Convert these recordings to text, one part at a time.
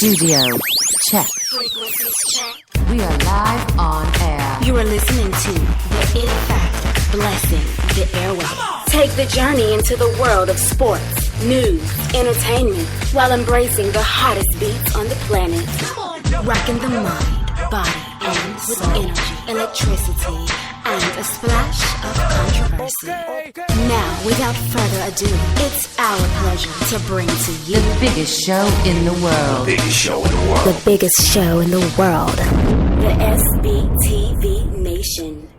Studio check. Frequencies check. We are live on air. You are listening to The It Factor, blessing the airwaves. Take the journey into the world of sports, news, entertainment, while embracing the hottest beats on the planet. Rocking the mind, body, and with energy, electricity, and a splash of controversy. Now, without further ado, it's our pleasure to bring to you The biggest show in the world. The biggest show in the world. the biggest show in the world, the SBTV Nation.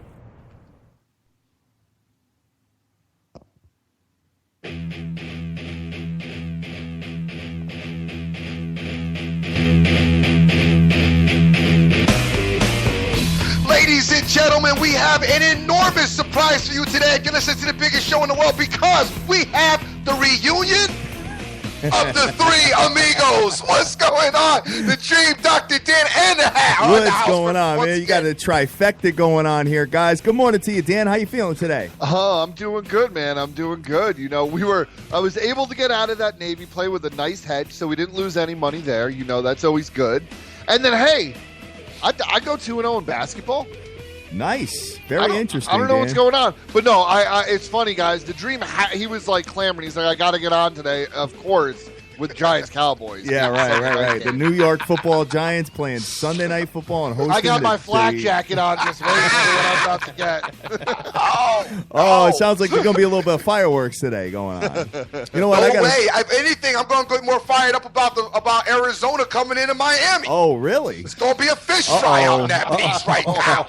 Ladies and gentlemen, we have an enormous surprise for you today. Get listen to the biggest show in the world because we have the reunion of the three amigos. What's going on? The Dream, Dr. Dan, and the Hat. What's going on, man? You got a trifecta going on here, guys. Good morning to you, Dan. How you feeling today? Oh, I'm doing good, man. I'm doing good. You know, I was able to get out of that Navy play with a nice hedge, so we didn't lose any money there. You know, that's always good. And then, hey, I go 2-0 in basketball. Nice. Very interesting, I don't know Dan. what's going on. But no, it's funny, guys. The Dream, he was like clamoring. He's like, I got to get on today, of course, with Giants Cowboys. Yeah, right. The New York Football Giants playing Sunday Night Football and hosting I got my the flak jacket on, just waiting for what I'm about to get. Oh, it sounds like there's going to be a little bit of fireworks today going on. You know what? No way. If anything, I'm going to get more fired up about Arizona coming into Miami. Oh, really? It's going to be a fish fry out in that piece right now.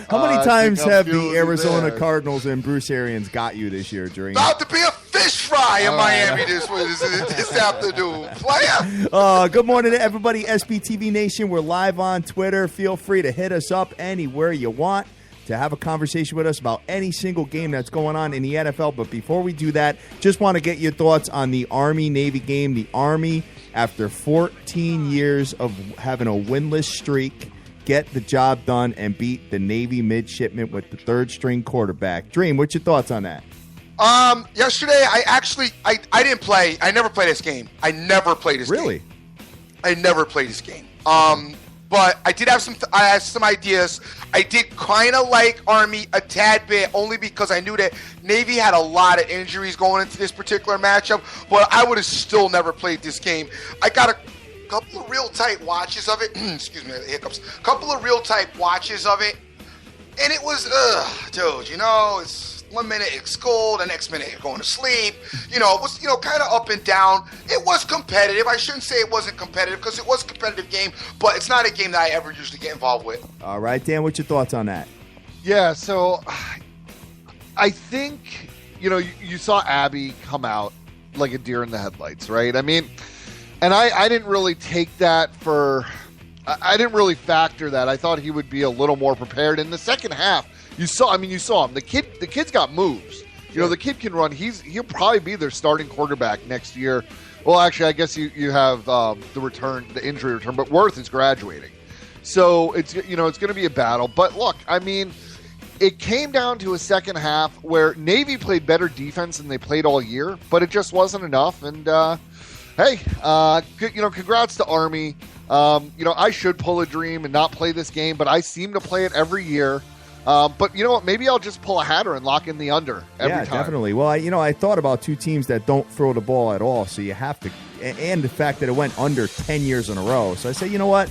How many times I'm have the feeling Arizona there. Cardinals and Bruce Arians got you this year, Dream? About to be a fish fry in Miami this afternoon. Player. Good morning to everybody, SBTV Nation. We're live on Twitter. Feel free to hit us up anywhere you want to have a conversation with us about any single game that's going on in the NFL. But before we do that, just want to get your thoughts on the Army-Navy game. The Army, after 14 years of having a winless streak, get the job done and beat the Navy midshipmen with the third-string quarterback. Dream, what's your thoughts on that? Yesterday, I didn't play. I never played this game. I never played this game. Really? I never played this game. But I did have some ideas. I did kind of like Army a tad bit, only because I knew that Navy had a lot of injuries going into this particular matchup. But I would have still never played this game. I got a couple of real tight watches of it. Excuse me, hiccups. A couple of real tight watches of it, and it was, dude. You know, it's. 1 minute it's cold, the next minute you're going to sleep. You know, it was, kind of up and down. It was competitive. I shouldn't say it wasn't competitive because it was a competitive game, but it's not a game that I ever usually get involved with. All right, Dan, what's your thoughts on that? Yeah, so I think, you saw Abby come out like a deer in the headlights, right? I mean, and I didn't really take that I didn't really factor that. I thought he would be a little more prepared. In the second half, you saw him. The kid's got moves. You know, the kid can run. He'll probably be their starting quarterback next year. Well, actually, I guess you have the injury return, but Worth is graduating. So it's going to be a battle. But look, I mean, it came down to a second half where Navy played better defense than they played all year, but it just wasn't enough. And hey, congrats to Army. I should pull a Dream and not play this game, but I seem to play it every year. But you know what? Maybe I'll just pull a hatter and lock in the under every time. Yeah, definitely. Well, I thought about two teams that don't throw the ball at all, so you have to, and the fact that it went under 10 years in a row. So I say, you know what?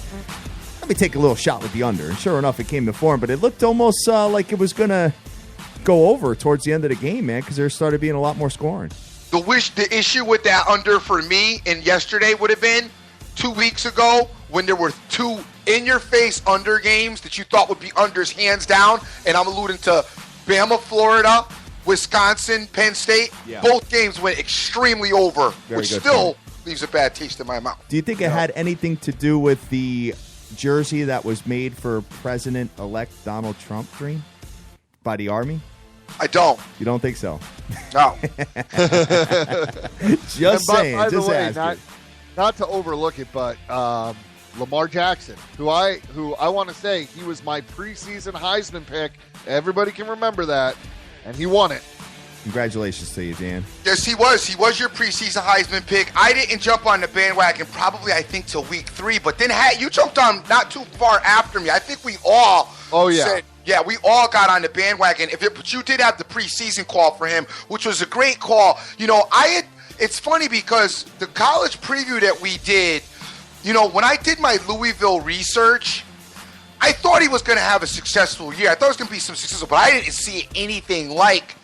Let me take a little shot with the under. And sure enough, it came to form, but it looked almost like it was going to go over towards the end of the game, man, because there started being a lot more scoring. The issue with that under for me and yesterday would have been 2 weeks ago when there were two in-your-face under games that you thought would be unders hands down, and I'm alluding to Bama, Florida, Wisconsin, Penn State. Yeah. Both games went extremely over, Very which good still point. leaves a bad taste in my mouth. Do you think it had anything to do with the jersey that was made for President-elect Donald Trump, Dream, by the Army? I don't. You don't think so? No. Just saying. By the Just way, asking. not to overlook it, but Lamar Jackson, who I want to say he was my preseason Heisman pick. Everybody can remember that, and he won it. Congratulations to you, Dan. Yes, he was. He was your preseason Heisman pick. I didn't jump on the bandwagon probably, I think, till week 3. But then you jumped on not too far after me. I think we all said, yeah, we all got on the bandwagon. But you did have the preseason call for him, which was a great call. It's funny because the college preview that we did, when I did my Louisville research, I thought he was going to have a successful year. I thought it was going to be some successful, but I didn't see anything like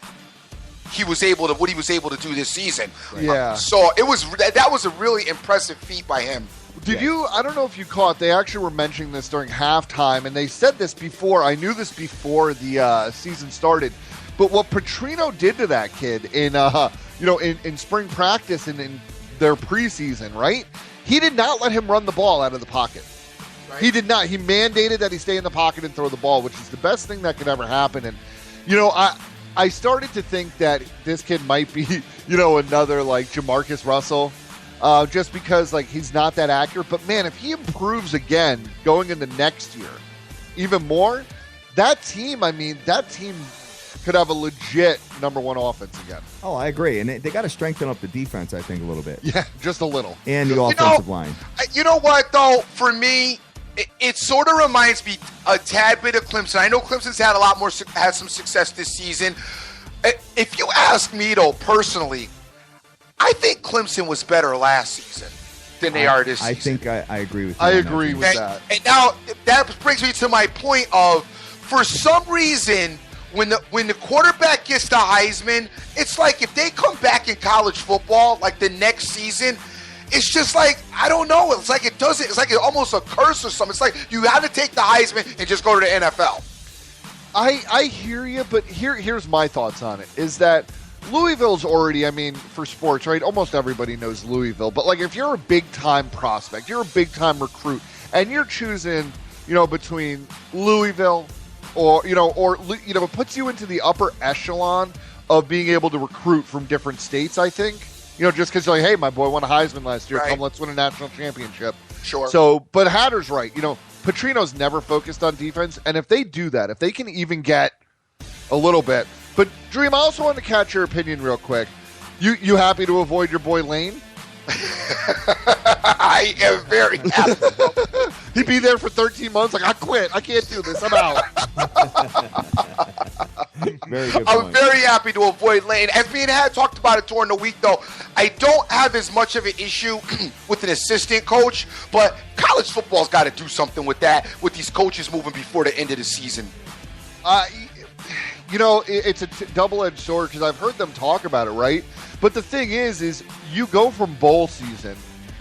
what he was able to do this season. Yeah. So that was a really impressive feat by him. Did you? I don't know if you caught. They actually were mentioning this during halftime, and they said this before. I knew this before the season started. But what Petrino did to that kid in spring practice and in their preseason, right? He did not let him run the ball out of the pocket. Right. He did not. He mandated that he stay in the pocket and throw the ball, which is the best thing that could ever happen. And I started to think that this kid might be, another like Jamarcus Russell, just because like he's not that accurate. But man, if he improves again going into next year, even more, that team could have a legit number 1 offense again. Oh, I agree. And they got to strengthen up the defense, I think, a little bit. Yeah, just a little. And the offensive line. You know what, though? For me, it sort of reminds me a tad bit of Clemson. I know Clemson's had some success this season. If you ask me, though, personally, I think Clemson was better last season than they are this season. I think I agree with you. I agree with that. And now that brings me to my point of, for some reason, when the quarterback gets the Heisman, it's like if they come back in college football, like the next season, it's just like, I don't know. It's like it doesn't. It's like almost a curse or something. It's like you have to take the Heisman and just go to the NFL. I hear you, but here's my thoughts on it, is that Louisville's already, for sports, right? Almost everybody knows Louisville. But, like, if you're a big-time prospect, you're a big-time recruit, and you're choosing, between Louisville or it puts you into the upper echelon of being able to recruit from different states, I think. Just because you're like, hey, my boy won a Heisman last year. Right. Come, let's win a national championship. Sure. So, but Hatter's right. Petrino's never focused on defense, and if they do that, if they can even get a little bit. But, Dream, I also want to catch your opinion real quick. You happy to avoid your boy Lane? I am very happy. He'd be there for 13 months. Like, I quit. I can't do this. I'm out. Very good point. I'm very happy to avoid Lane. As me and Had talked about it during the week, though, I don't have as much of an issue with an assistant coach, but college football's got to do something with that, with these coaches moving before the end of the season. It's a double-edged sword because I've heard them talk about it, right? But the thing is you go from bowl season,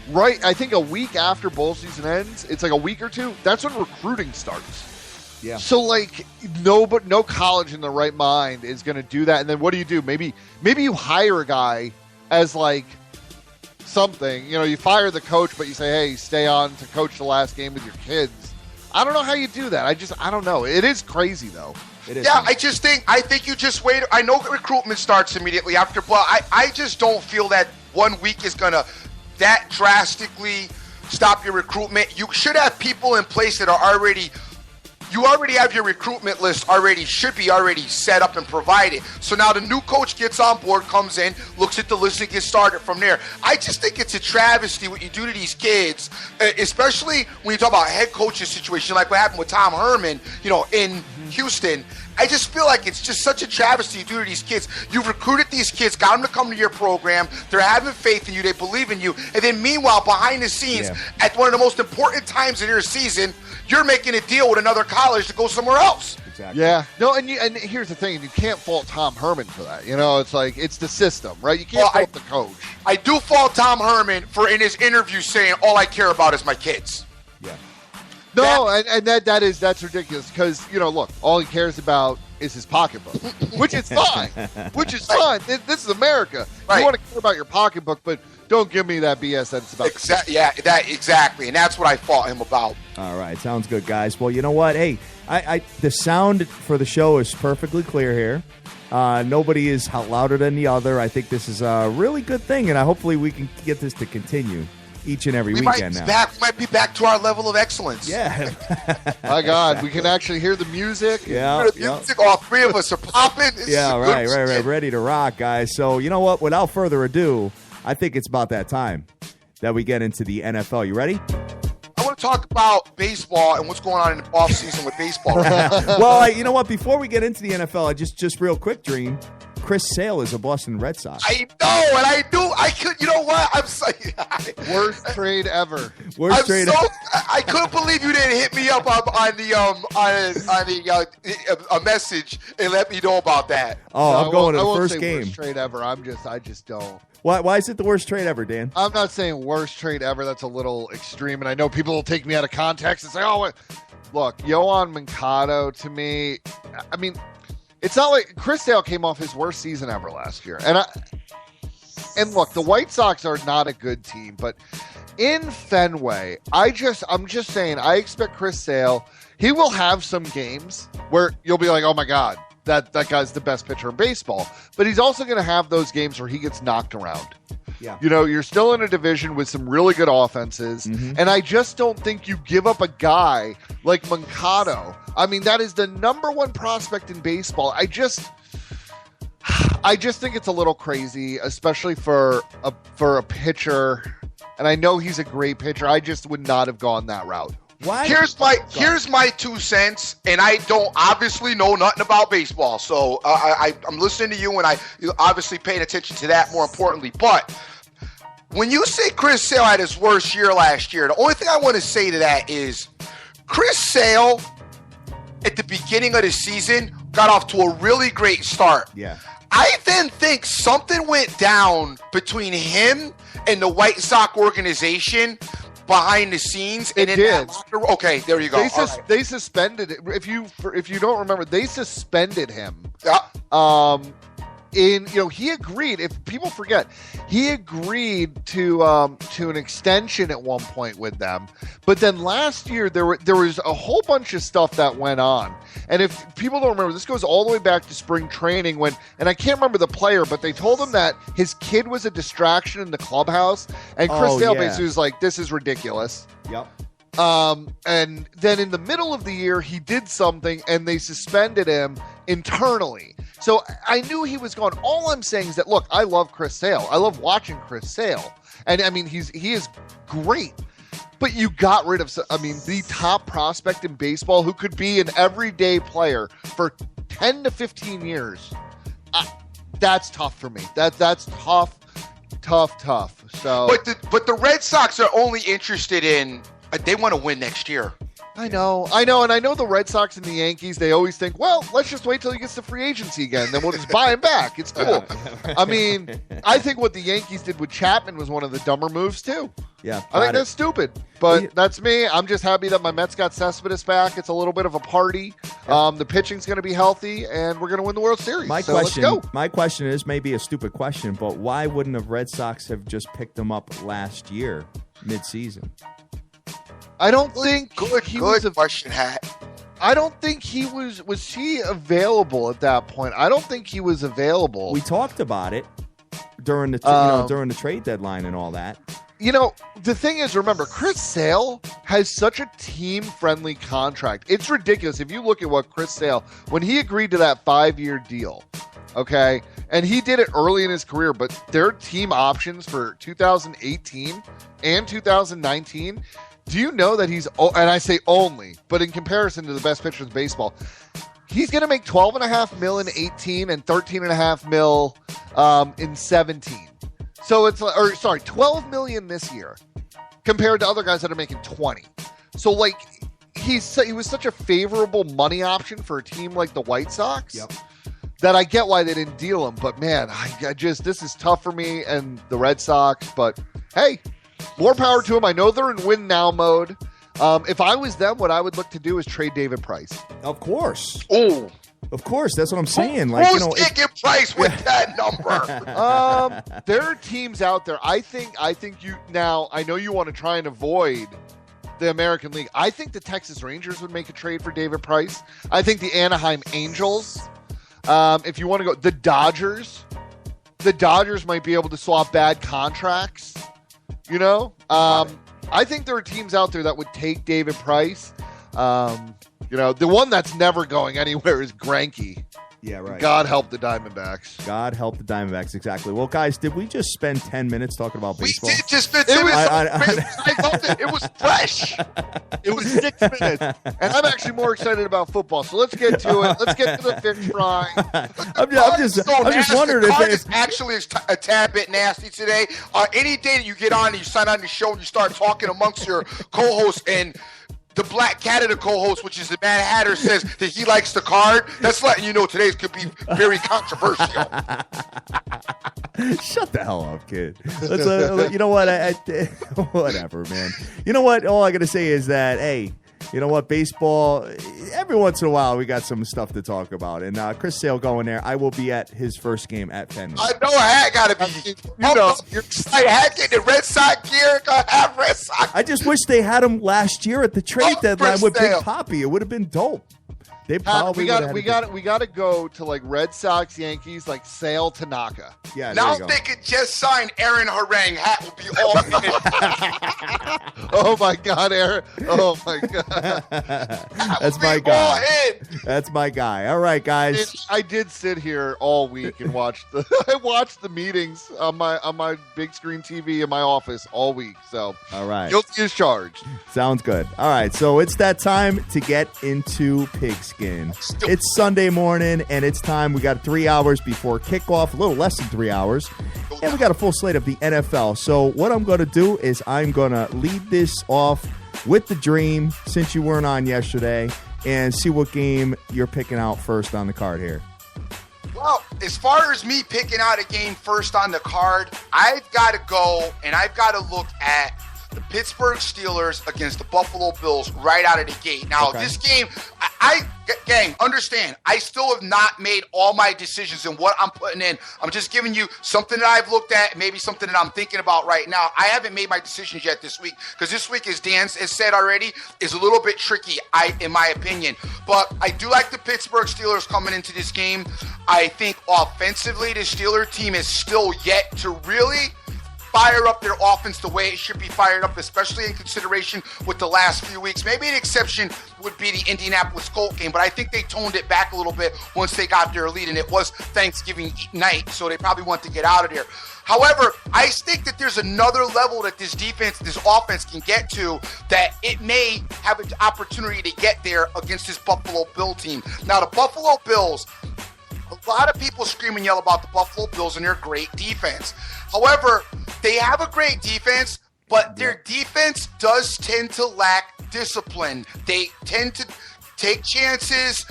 right? I think a week after bowl season ends, it's like a week or two. That's when recruiting starts. Yeah. So, like, no college in the right mind is going to do that. And then what do? Maybe you hire a guy as, like, something. You fire the coach, but you say, hey, stay on to coach the last game with your kids. I don't know how you do that. I don't know. It is crazy, though. It is. Yeah, I think you just wait. I know recruitment starts immediately after, but I just don't feel that 1 week is going to that drastically stop your recruitment. You should have people in place that are already – you already have your recruitment list should be already set up and provided. So now the new coach gets on board, comes in, looks at the list and gets started from there. I just think it's a travesty what you do to these kids, especially when you talk about head coaching situation like what happened with Tom Herman, in Houston. I just feel like it's just such a travesty you do to these kids. You've recruited these kids, got them to come to your program. They're having faith in you. They believe in you. And then meanwhile, behind the scenes, at one of the most important times in your season, you're making a deal with another college to go somewhere else. Exactly. Yeah. No, and here's the thing. You can't fault Tom Herman for that. It's like it's the system, right? You can't fault the coach. I do fault Tom Herman for in his interview saying, all I care about is my kids. Yeah. No, and that's ridiculous because, look, all he cares about is his pocketbook, which is fine. Fine. This is America. Right. You want to care about your pocketbook, but don't give me that BS that it's about. Exactly. And that's what I fought him about. All right. Sounds good, guys. Well, you know what? Hey, the sound for the show is perfectly clear here. Nobody is louder than the other. I think this is a really good thing, and hopefully we can get this to continue. each and every We weekend now. might be back to our level of excellence. Yeah. My God, we can actually hear the music. Yeah. The music, all three of us are popping. This is Yeah, a right. good Ready to rock, guys. So, you know what? Without further ado, I think it's about that time that we get into the NFL. You ready? I want to talk about baseball and what's going on in the offseason with baseball. Well, you know what? Before we get into the NFL, just real quick, Dream. Chris Sale is a Boston Red Sox. I know, and I could. You know what? I'm sorry. Worst trade ever. Worst trade. I couldn't believe you didn't hit me up on the a message and let me know about that. Oh, I'm going to the won't first say game. Worst trade ever. I just don't. Why is it the worst trade ever, Dan? I'm not saying worst trade ever. That's a little extreme, and I know people will take me out of context and say, "Oh, look, Yohan Moncada." To me, I mean, it's not like Chris Sale came off his worst season ever last year, and look, the White Sox are not a good team, but in Fenway, I'm just saying, I expect Chris Sale. He will have some games where you'll be like, "Oh my God, that guy's the best pitcher in baseball," but he's also going to have those games where he gets knocked around. Yeah. You know, you're still in a division with some really good offenses, and I just don't think you give up a guy like Moncada. I mean, that is the number one prospect in baseball. I just think it's a little crazy, especially for a pitcher. And I know he's a great pitcher. I just would not have gone that route. Why? Here's my 2 cents, and I don't obviously know nothing about baseball, so I'm listening to you, and I obviously paying attention to that more importantly. But when you say Chris Sale had his worst year last year, the only thing I want to say to that is Chris Sale at the beginning of the season got off to a really great start. Yeah. I then think something went down between him and the White Sox organization behind the scenes, and It in did. that locker room. Okay, there you go. They suspended it. If you don't remember, they suspended him. Yeah. He agreed. If people forget, he agreed to an extension at one point with them. But then last year there was a whole bunch of stuff that went on. And if people don't remember, this goes all the way back to spring training and I can't remember the player, but they told him that his kid was a distraction in the clubhouse, and Chris Sale basically was like, "This is ridiculous." Yep. And then in the middle of the year, he did something, and they suspended him internally. So I knew he was gone. All I'm saying is that, look, I love Chris Sale. I love watching Chris Sale. And, I mean, he is great. But you got rid of, the top prospect in baseball who could be an everyday player for 10 to 15 years. That's tough for me. That's tough. So, But the Red Sox are only interested in they want to win next year. I know, and I know the Red Sox and the Yankees, they always think, well, let's just wait till he gets to free agency again, then we'll just buy him back. It's cool. I mean, I think what the Yankees did with Chapman was one of the dumber moves, too. Yeah. I think that's stupid, but that's me. I'm just happy that my Mets got Cespedes back. It's a little bit of a party. The pitching's going to be healthy, and we're going to win the World Series. Let's go. My question is maybe a stupid question, but why wouldn't the Red Sox have just picked him up last year, mid-season? I don't think he was question, Hat. I don't think he was he available at that point? I don't think he was available. We talked about it during the during the trade deadline and all that. The thing is, remember, Chris Sale has such a team-friendly contract. It's ridiculous. If you look at what Chris Sale, when he agreed to that 5-year deal, okay, and he did it early in his career, but their team options for 2018 and 2019, do you know that he's, and I say only, but in comparison to the best pitchers in baseball, he's going to make $12.5 million in 18 and $13.5 million in 17. So it's, $12 million this year compared to other guys that are making 20. So like he was such a favorable money option for a team like the White Sox that I get why they didn't deal him. But man, this is tough for me and the Red Sox. But hey, more power to them. I know they're in win now mode. If I was them, what I would look to do is trade David Price. Of course. Oh. Of course, that's what I'm saying. Who's taking Price with that number? There are teams out there. I think you now. I know you want to try and avoid the American League. I think the Texas Rangers would make a trade for David Price. I think the Anaheim Angels. If you want to go, the Dodgers might be able to swap bad contracts You know, I think there are teams out there that would take David Price. You know, the one that's never going anywhere is Greinke. Yeah, right. God help the Diamondbacks. God help the Diamondbacks, exactly. Well, guys, did we just spend 10 minutes talking about baseball? We did just spend 10 minutes. I loved it. It was fresh. It was 6 minutes. And I'm actually more excited about football. So let's get to it. Let's get to the fish fry. I'm just wondering if it's actually a tad bit nasty today. Any day that you get on and you sign on the show and you start talking amongst your co-hosts and the Black Canada co-host, which is the Mad Hatter, says that he likes the card, that's letting you know today's could be very controversial. Shut the hell up, kid. You know what? Whatever, man. You know what? All I got to say is that, hey, you know what? Baseball, every once in a while, we got some stuff to talk about. And Chris Sale going there. I will be at his first game at Fenway. I know I got to be. You know, you're excited. Getting the Red Sox gear. Gonna have Red Sox. I just wish they had him last year at the trade deadline with Big Papi. It would have been dope. They probably we got to go to like Red Sox, Yankees, like Sale Tanaka. Yeah. Now they could just sign Aaron Harang. Hat will be all finished. Oh my God, Aaron! Oh my God, that's my guy. That's my guy. All right, guys. I did sit here all week and watch I watched the meetings on my big screen TV in my office all week. So all right, guilty as charged. Sounds good. All right, so it's that time to get into pigskin. It's Sunday morning, and it's time. We got 3 hours before kickoff, a little less than 3 hours, and we got a full slate of the NFL. So what I'm going to do is I'm going to lead this off with the dream, since you weren't on yesterday, and see what game you're picking out first on the card here. Well, as far as me picking out a game first on the card, I've got to go and I've got to look at the Pittsburgh Steelers against the Buffalo Bills right out of the gate. Now, This game, gang, understand, I still have not made all my decisions in what I'm putting in. I'm just giving you something that I've looked at, maybe something that I'm thinking about right now. I haven't made my decisions yet this week because this week, as Dan has said already, is a little bit tricky, in my opinion. But I do like the Pittsburgh Steelers coming into this game. I think offensively, the Steeler team is still yet to really fire up their offense the way it should be fired up, especially in consideration with the last few weeks. Maybe an exception would be the Indianapolis Colts game, but I think they toned it back a little bit once they got their lead, and it was Thanksgiving night, so they probably want to get out of there. However, I think that there's another level that this offense can get to that it may have an opportunity to get there against this Buffalo Bill team. Now, the Buffalo Bills, a lot of people scream and yell about the Buffalo Bills and their great defense. However, they have a great defense, but their defense does tend to lack discipline. They tend to take chances,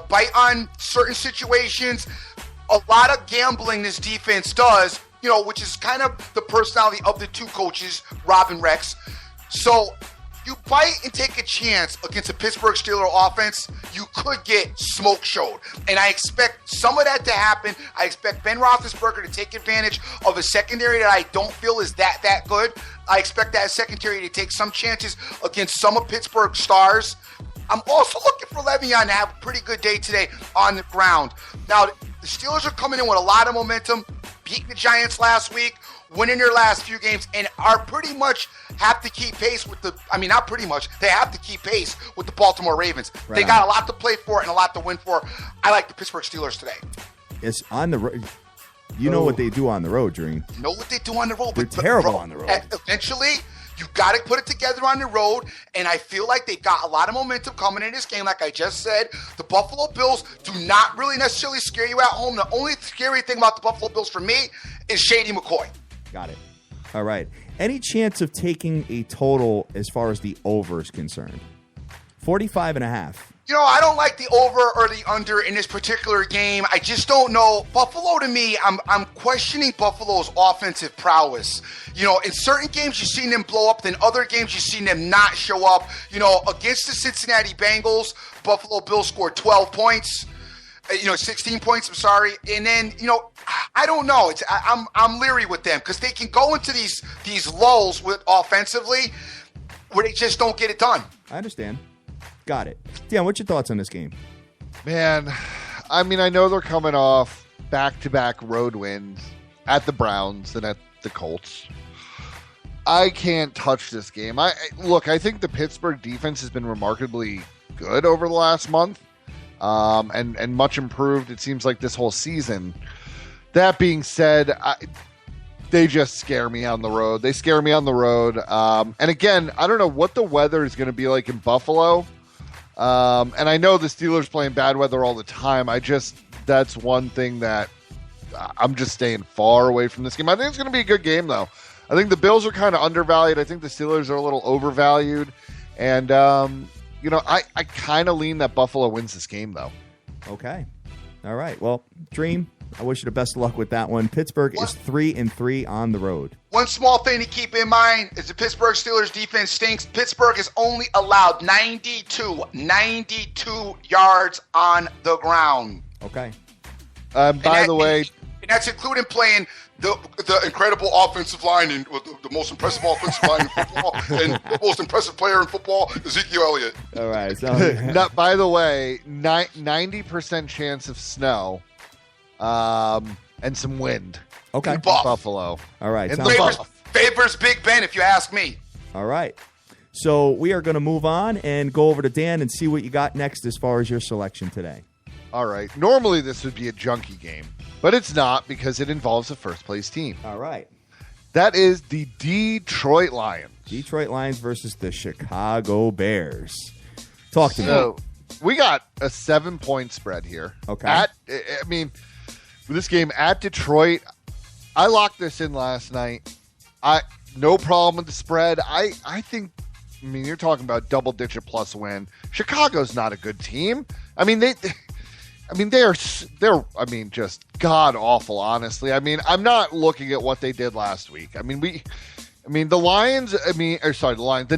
bite on certain situations. A lot of gambling this defense does, which is kind of the personality of the two coaches, Rob and Rex. So you bite and take a chance against a Pittsburgh Steelers offense, you could get smoke showed. And I expect some of that to happen. I expect Ben Roethlisberger to take advantage of a secondary that I don't feel is that good. I expect that secondary to take some chances against some of Pittsburgh's stars. I'm also looking for Le'Veon to have a pretty good day today on the ground. Now, the Steelers are coming in with a lot of momentum, beating the Giants last week, winning their last few games, and are pretty much have to keep pace with not pretty much, they have to keep pace with the Baltimore Ravens. Right. They got a lot to play for and a lot to win for. I like the Pittsburgh Steelers today. It's on the road. You know what they do on the road, Dream. You know what they do on the road. They're terrible on the road. Eventually, you got to put it together on the road, and I feel like they've got a lot of momentum coming in this game. Like I just said, the Buffalo Bills do not really necessarily scare you at home. The only scary thing about the Buffalo Bills for me is Shady McCoy. Got it. All right. Any chance of taking a total as far as the over is concerned? 45.5. I don't like the over or the under in this particular game. I just don't know. Buffalo, to me, I'm questioning Buffalo's offensive prowess. In certain games you've seen them blow up, then other games you've seen them not show up. Against the Cincinnati Bengals, Buffalo Bills scored 12 points. 16 points, I'm sorry. And then, I don't know. I'm leery with them because they can go into these lulls with offensively where they just don't get it done. I understand. Got it. Dan, what's your thoughts on this game? Man, I know they're coming off back-to-back road wins at the Browns and at the Colts. I can't touch this game. I think the Pittsburgh defense has been remarkably good over the last month, and much improved, it seems like, this whole season. That being said, they just scare me on the road. They scare me on the road. And again, I don't know what the weather is going to be like in Buffalo. And I know the Steelers play in bad weather all the time. That's one thing that I'm just staying far away from this game. I think it's going to be a good game, though. I think the Bills are kind of undervalued. I think the Steelers are a little overvalued. And, I kind of lean that Buffalo wins this game, though. Okay. All right. Well, Dream, I wish you the best of luck with that one. Pittsburgh is 3-3 on the road. One small thing to keep in mind is the Pittsburgh Steelers defense stinks. Pittsburgh is only allowed 92 yards on the ground. Okay. By the way, and that's including playing the incredible offensive line and the most impressive offensive line in football and the most impressive player in football, Ezekiel Elliott. All right. So, by the way, 90% chance of snow, and some wind. Okay. Buffalo. All right. Favors Big Ben, if you ask me. All right. So we are going to move on and go over to Dan and see what you got next as far as your selection today. All right. Normally this would be a junkie game, but it's not because it involves a first-place team. All right. That is the Detroit Lions. Detroit Lions versus the Chicago Bears. Talk to me. So we got a 7-point spread here. Okay. This game at Detroit, I locked this in last night. No problem with the spread. I think, you're talking about double-digit plus win. Chicago's not a good team. They're just god awful, honestly. I'm not looking at what they did last week. The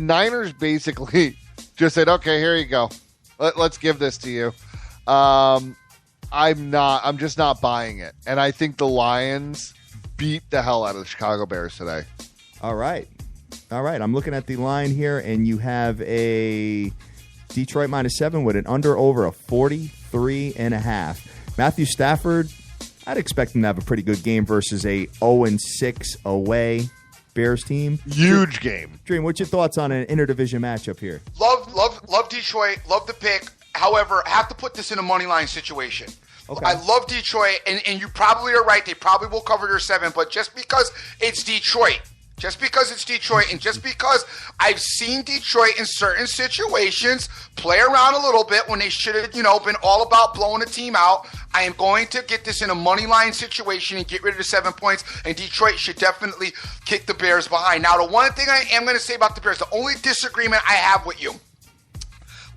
Niners basically just said, okay, here you go. Let's give this to you. I'm just not buying it. And I think the Lions beat the hell out of the Chicago Bears today. All right. I'm looking at the line here, and you have a Detroit -7 with an under-over of 43.5. Matthew Stafford, I'd expect him to have a pretty good game versus a 0-6 away Bears team. Huge game. Dream, what's your thoughts on an interdivision matchup here? Love Detroit. Love the pick. However, I have to put this in a money line situation. Okay. I love Detroit, and you probably are right. They probably will cover their 7, but just because it's Detroit, and just because I've seen Detroit in certain situations play around a little bit when they should have, been all about blowing a team out, I am going to get this in a money line situation and get rid of the 7 points, and Detroit should definitely kick the Bears behind. Now, the one thing I am going to say about the Bears, the only disagreement I have with you,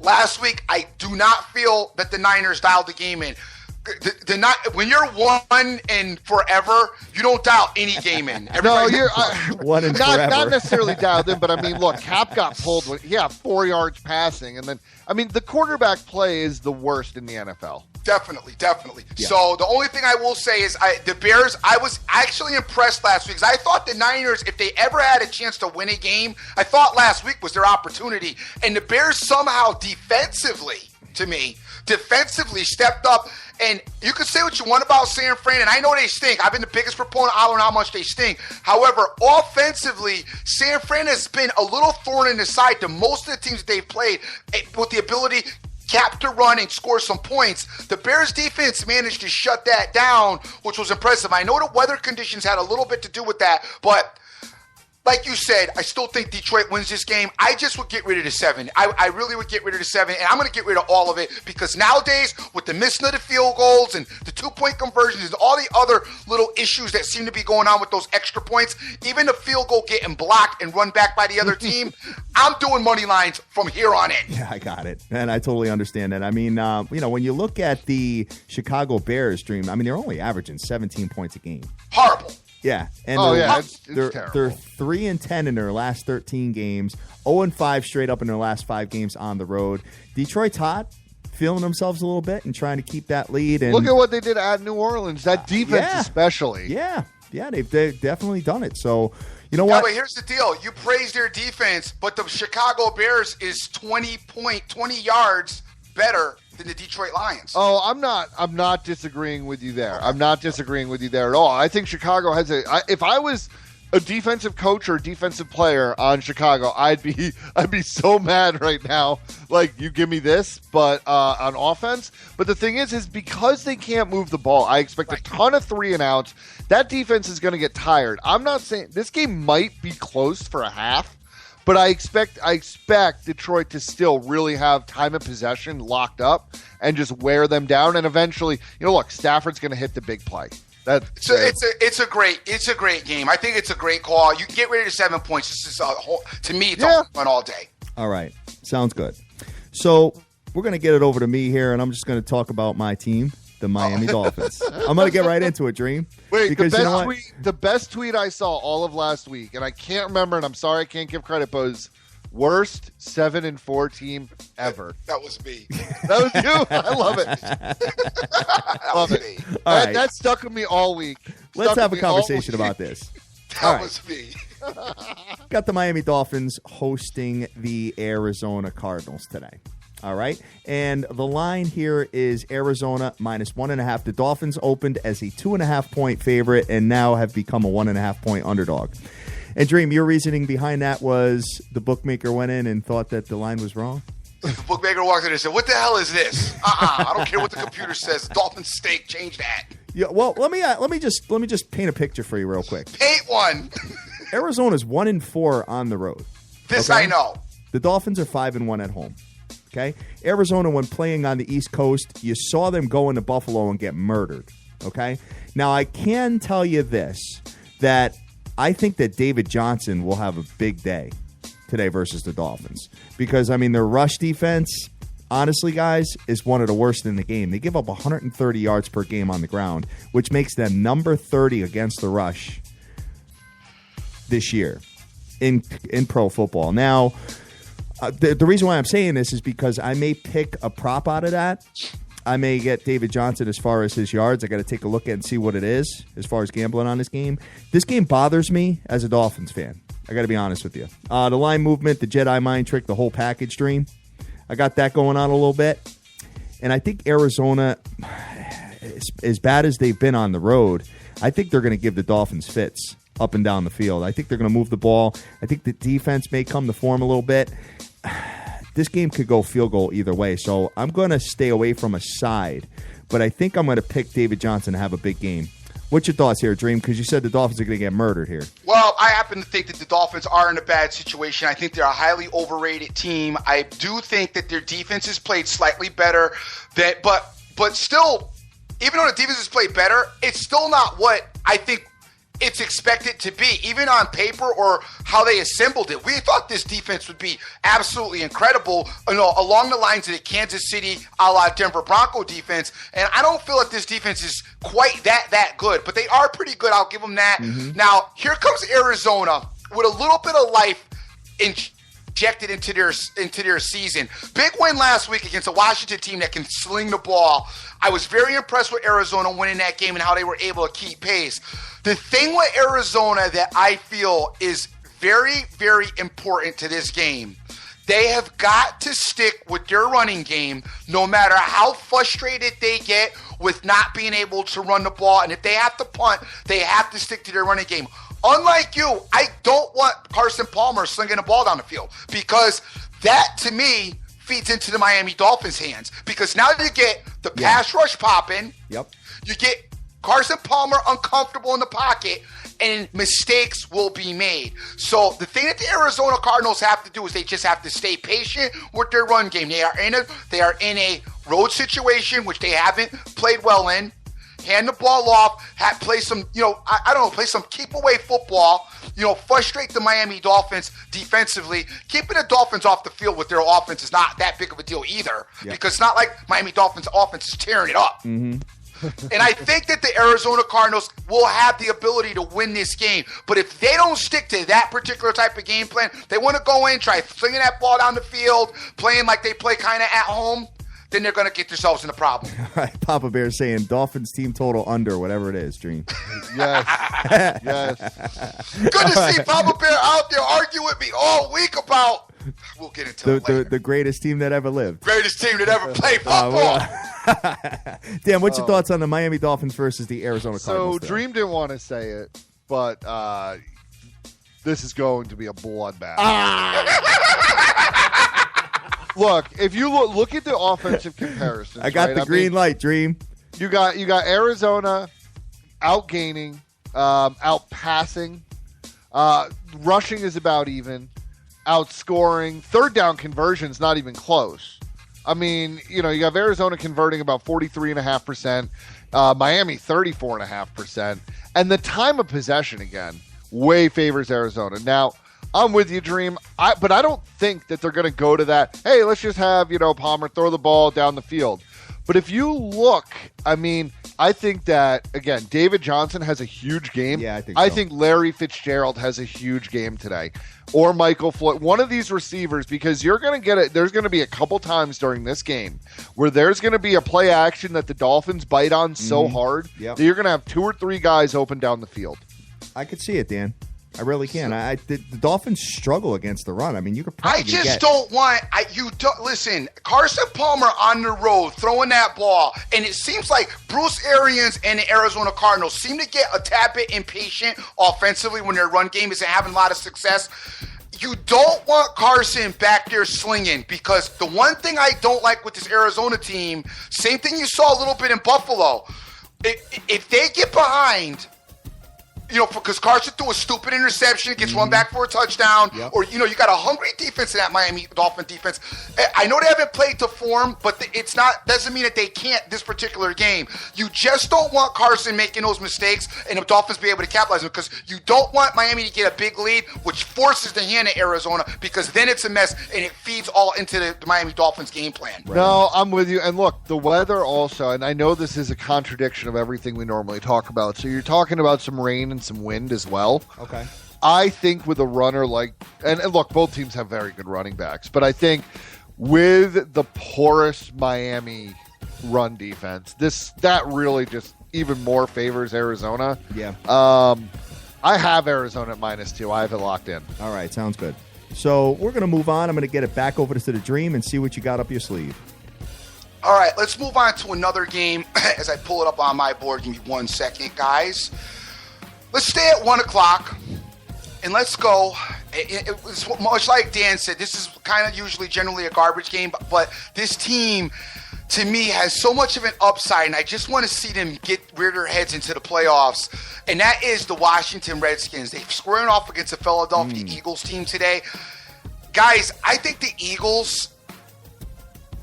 last week, I do not feel that the Niners dialed the game in. When you're 1 and forever, you don't dial any game in. You're 1 and forever. Not necessarily dialed in, but look, Cap got pulled with 4 yards passing, and then the quarterback play is the worst in the NFL. Definitely. Yeah. So the only thing I will say is the Bears, I was actually impressed last week because I thought the Niners, if they ever had a chance to win a game, I thought last week was their opportunity. And the Bears somehow defensively stepped up. And you can say what you want about San Fran, and I know they stink. I've been the biggest proponent on how much they stink. However, offensively, San Fran has been a little thorn in the side to most of the teams that they've played with the ability Cap to run and score some points. The Bears defense managed to shut that down, which was impressive. I know the weather conditions had a little bit to do with that, but like you said, I still think Detroit wins this game. I just would get rid of the 7. I really would get rid of the 7, and I'm going to get rid of all of it because nowadays, with the missing of the field goals and the 2-point conversions and all the other little issues that seem to be going on with those extra points, even the field goal getting blocked and run back by the other team, I'm doing money lines from here on in. Yeah, I got it. And I totally understand that. When you look at the Chicago Bears, Dream, they're only averaging 17 points a game. Horrible. Yeah. And it's they're terrible. 3-10 in their last 13 games, 0-5 straight up in their last 5 games on the road. Detroit's hot, feeling themselves a little bit and trying to keep that lead. And look at what they did at New Orleans. That defense especially. Yeah, they've definitely done it. So, you know what? But here's the deal. You praise their defense, but the Chicago Bears is 20 yards better than the Detroit Lions. Oh, I'm not disagreeing with you there. I'm not disagreeing with you there at all. I think Chicago has if I was a defensive coach or a defensive player on Chicago, I'd be so mad right now. Like, you give me this, but on offense. But the thing is because they can't move the ball, I expect a ton of 3 and outs. That defense is going to get tired. I'm not saying this game might be close for a half, but I expect Detroit to still really have time of possession locked up and just wear them down. And eventually, look, Stafford's going to hit the big play. It's a great game. I think it's a great call. You can get rid of 7 points. This is to me, it's all fun all day. All right, sounds good. So we're gonna get it over to me here, and I'm just gonna talk about my team, the Miami Dolphins. I'm gonna get right into it, Dream. Wait, because the best tweet I saw all of last week, and I can't remember, and I'm sorry I can't give credit, but it was worst 7-4 team ever. That was me. That was you. I love it. Love it. That stuck with me all week. Let's have a conversation about this. That was me. Got the Miami Dolphins hosting the Arizona Cardinals today. All right. And the line here is Arizona -1.5. The Dolphins opened as a 2.5-point favorite and now have become a 1.5-point underdog. And Dream, your reasoning behind that was the bookmaker went in and thought that the line was wrong? The bookmaker walked in and said, "What the hell is this? I don't care what the computer says. Dolphins stake, change that." Yeah, well, let me just paint a picture for you real quick. Paint one. Arizona's 1-4 on the road. This okay? I know. The Dolphins are 5-1 at home. Okay, Arizona, when playing on the East Coast, you saw them go into Buffalo and get murdered. Okay, now I can tell you this, that I think that David Johnson will have a big day today versus the Dolphins. Because, I mean, their rush defense, honestly, guys, is one of the worst in the game. They give up 130 yards per game on the ground, which makes them number 30 against the rush this year in pro football. Now, the reason why I'm saying this is because I may pick a prop out of that. I may get David Johnson as far as his yards. I got to take a look at and see what it is as far as gambling on this game. This game bothers me as a Dolphins fan. I got to be honest with you. The line movement, the Jedi mind trick, the whole package, Dream. I got that going on a little bit. And I think Arizona, as bad as they've been on the road, I think they're going to give the Dolphins fits up and down the field. I think they're going to move the ball. I think the defense may come to form a little bit. This game could go field goal either way, so I'm going to stay away from a side. But I think I'm going to pick David Johnson to have a big game. What's your thoughts here, Dream? Because you said the Dolphins are going to get murdered here. Well, I happen to think that the Dolphins are in a bad situation. I think they're a highly overrated team. I do think that their defense has played slightly better, but still, even though the defense has played better, it's still not what I think it's expected to be, even on paper or how they assembled it. We thought this defense would be absolutely incredible, along the lines of the Kansas City a la Denver Bronco defense. And I don't feel like this defense is quite that good, but they are pretty good. I'll give them that. Mm-hmm. Now, here comes Arizona with a little bit of life injected into their season. Big win last week against a Washington team that can sling the ball. I was very impressed with Arizona winning that game and how they were able to keep pace. The thing with Arizona that I feel is very, very important to this game, they have got to stick with their running game no matter how frustrated they get with not being able to run the ball. And if they have to punt, they have to stick to their running game. Unlike you, I don't want Carson Palmer slinging the ball down the field, because that, to me, feeds into the Miami Dolphins' hands. Because now you get the pass rush popping. Yep. You get Carson Palmer uncomfortable in the pocket, and mistakes will be made. So the thing that the Arizona Cardinals have to do is they just have to stay patient with their run game. They are in a road situation, which they haven't played well in. Hand the ball off, play some, play some keep away football, frustrate the Miami Dolphins defensively. Keeping the Dolphins off the field with their offense is not that big of a deal either, because it's not like Miami Dolphins offense is tearing it up. Mm-hmm. And I think that the Arizona Cardinals will have the ability to win this game. But if they don't stick to that particular type of game plan, they want to go in, try slinging that ball down the field, playing like they play kind of at home, then they're going to get themselves in a problem. All right, Papa Bear saying Dolphins team total under, whatever it is, Dream. Yes. Yes. Good to see Papa Bear out there argue with me all week about, we'll get into it later. The greatest team that ever lived. Greatest team that ever played football. Dan, what's your thoughts on the Miami Dolphins versus the Arizona Cardinals? So Dream didn't want to say it, but this is going to be a bloodbath. Look, if you look at the offensive comparisons, I got right? the green light, Dream. You got Arizona outgaining, out passing, rushing is about even, outscoring. Third down conversion's not even close. I mean, you have Arizona converting about 43.5%, Miami 34.5%, and the time of possession again way favors Arizona. Now, I'm with you, Dream. But I don't think that they're going to go to that, hey, let's just have, Palmer throw the ball down the field. But if you look, I mean, I think that, again, David Johnson has a huge game. Yeah, I think so. Larry Fitzgerald has a huge game today. Or Michael Floyd. One of these receivers, because you're going to get it. There's going to be a couple times during this game where there's going to be a play action that the Dolphins bite on so hard that you're going to have 2 or 3 guys open down the field. I could see it, Dan. I really can. The Dolphins struggle against the run. I mean, you could probably listen, Carson Palmer on the road throwing that ball, and it seems like Bruce Arians and the Arizona Cardinals seem to get a tad bit impatient offensively when their run game isn't having a lot of success. You don't want Carson back there slinging, because the one thing I don't like with this Arizona team, same thing you saw a little bit in Buffalo, if they get behind, because Carson threw a stupid interception, gets run back for a touchdown, or, you got a hungry defense in that Miami Dolphin defense. I know they haven't played to form, but doesn't mean that they can't this particular game. You just don't want Carson making those mistakes and the Dolphins be able to capitalize them, because you don't want Miami to get a big lead, which forces the hand of Arizona, because then it's a mess and it feeds all into the Miami Dolphins game plan. Right. No, I'm with you. And look, the weather also, and I know this is a contradiction of everything we normally talk about. So you're talking about some rain and some wind as well. Okay. I think with a runner and look, both teams have very good running backs, but I think with the porous Miami run defense, that really just even more favors Arizona. Yeah. I have Arizona at -2. I have it locked in. All right, sounds good. So we're going to move on. I'm going to get it back over to the Dream and see what you got up your sleeve. All right, let's move on to another game as I pull it up on my board. Give me 1 second, guys. Let's stay at 1 o'clock, and let's go. It was much like Dan said, this is kind of usually generally a garbage game, but this team, to me, has so much of an upside, and I just want to see them rear their heads into the playoffs, and that is the Washington Redskins. They're squaring off against the Philadelphia Eagles team today. Guys, I think the Eagles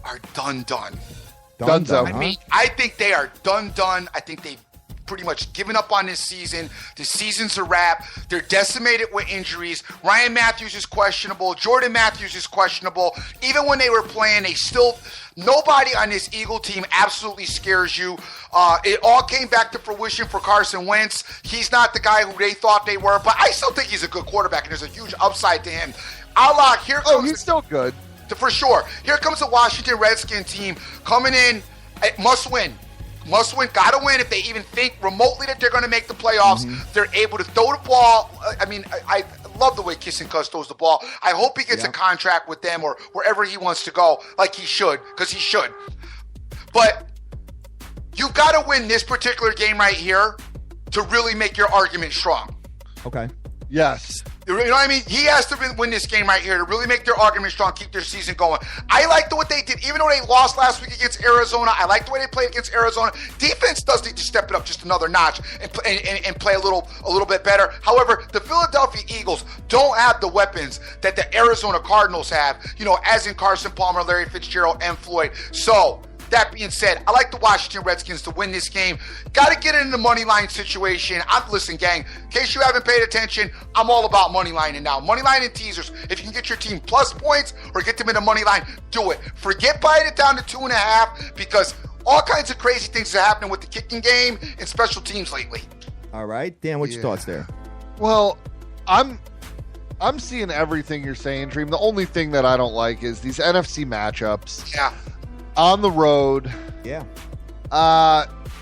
are done. Dunzo. I mean, I think they are done. I think they've pretty much given up on this season. The season's a wrap. They're decimated with injuries. Ryan Matthews is questionable. Jordan Matthews is questionable. Even when they were playing, nobody on this Eagle team absolutely scares you. It all came back to fruition for Carson Wentz. He's not the guy who they thought they were, but I still think he's a good quarterback, and there's a huge upside to him. He's still good. For sure. Here comes the Washington Redskins team coming in. Must win. Gotta win. If they even think remotely that they're going to make the playoffs, they're able to throw the ball. I mean, I love the way Kissing Cuss throws the ball. I hope he gets a contract with them or wherever he wants to go, like he should, because he should. But you've got to win this particular game right here to really make your argument strong. Okay. Yes. You know what I mean? He has to win this game right here to really make their argument strong, keep their season going. I like what they did. Even though they lost last week against Arizona, I like the way they played against Arizona. Defense does need to step it up just another notch and play a little bit better. However, the Philadelphia Eagles don't have the weapons that the Arizona Cardinals have, as in Carson Palmer, Larry Fitzgerald, and Floyd. So, that being said, I like the Washington Redskins to win this game. Got to get it in the money line situation. Listen, gang, in case you haven't paid attention, I'm all about money lining now. Money line and teasers. If you can get your team plus points or get them in the money line, do it. Forget buying it down to 2.5, because all kinds of crazy things are happening with the kicking game and special teams lately. All right, Dan, what's your thoughts there? Well, I'm seeing everything you're saying, Dream. The only thing that I don't like is these NFC matchups. Yeah. On the road. Yeah.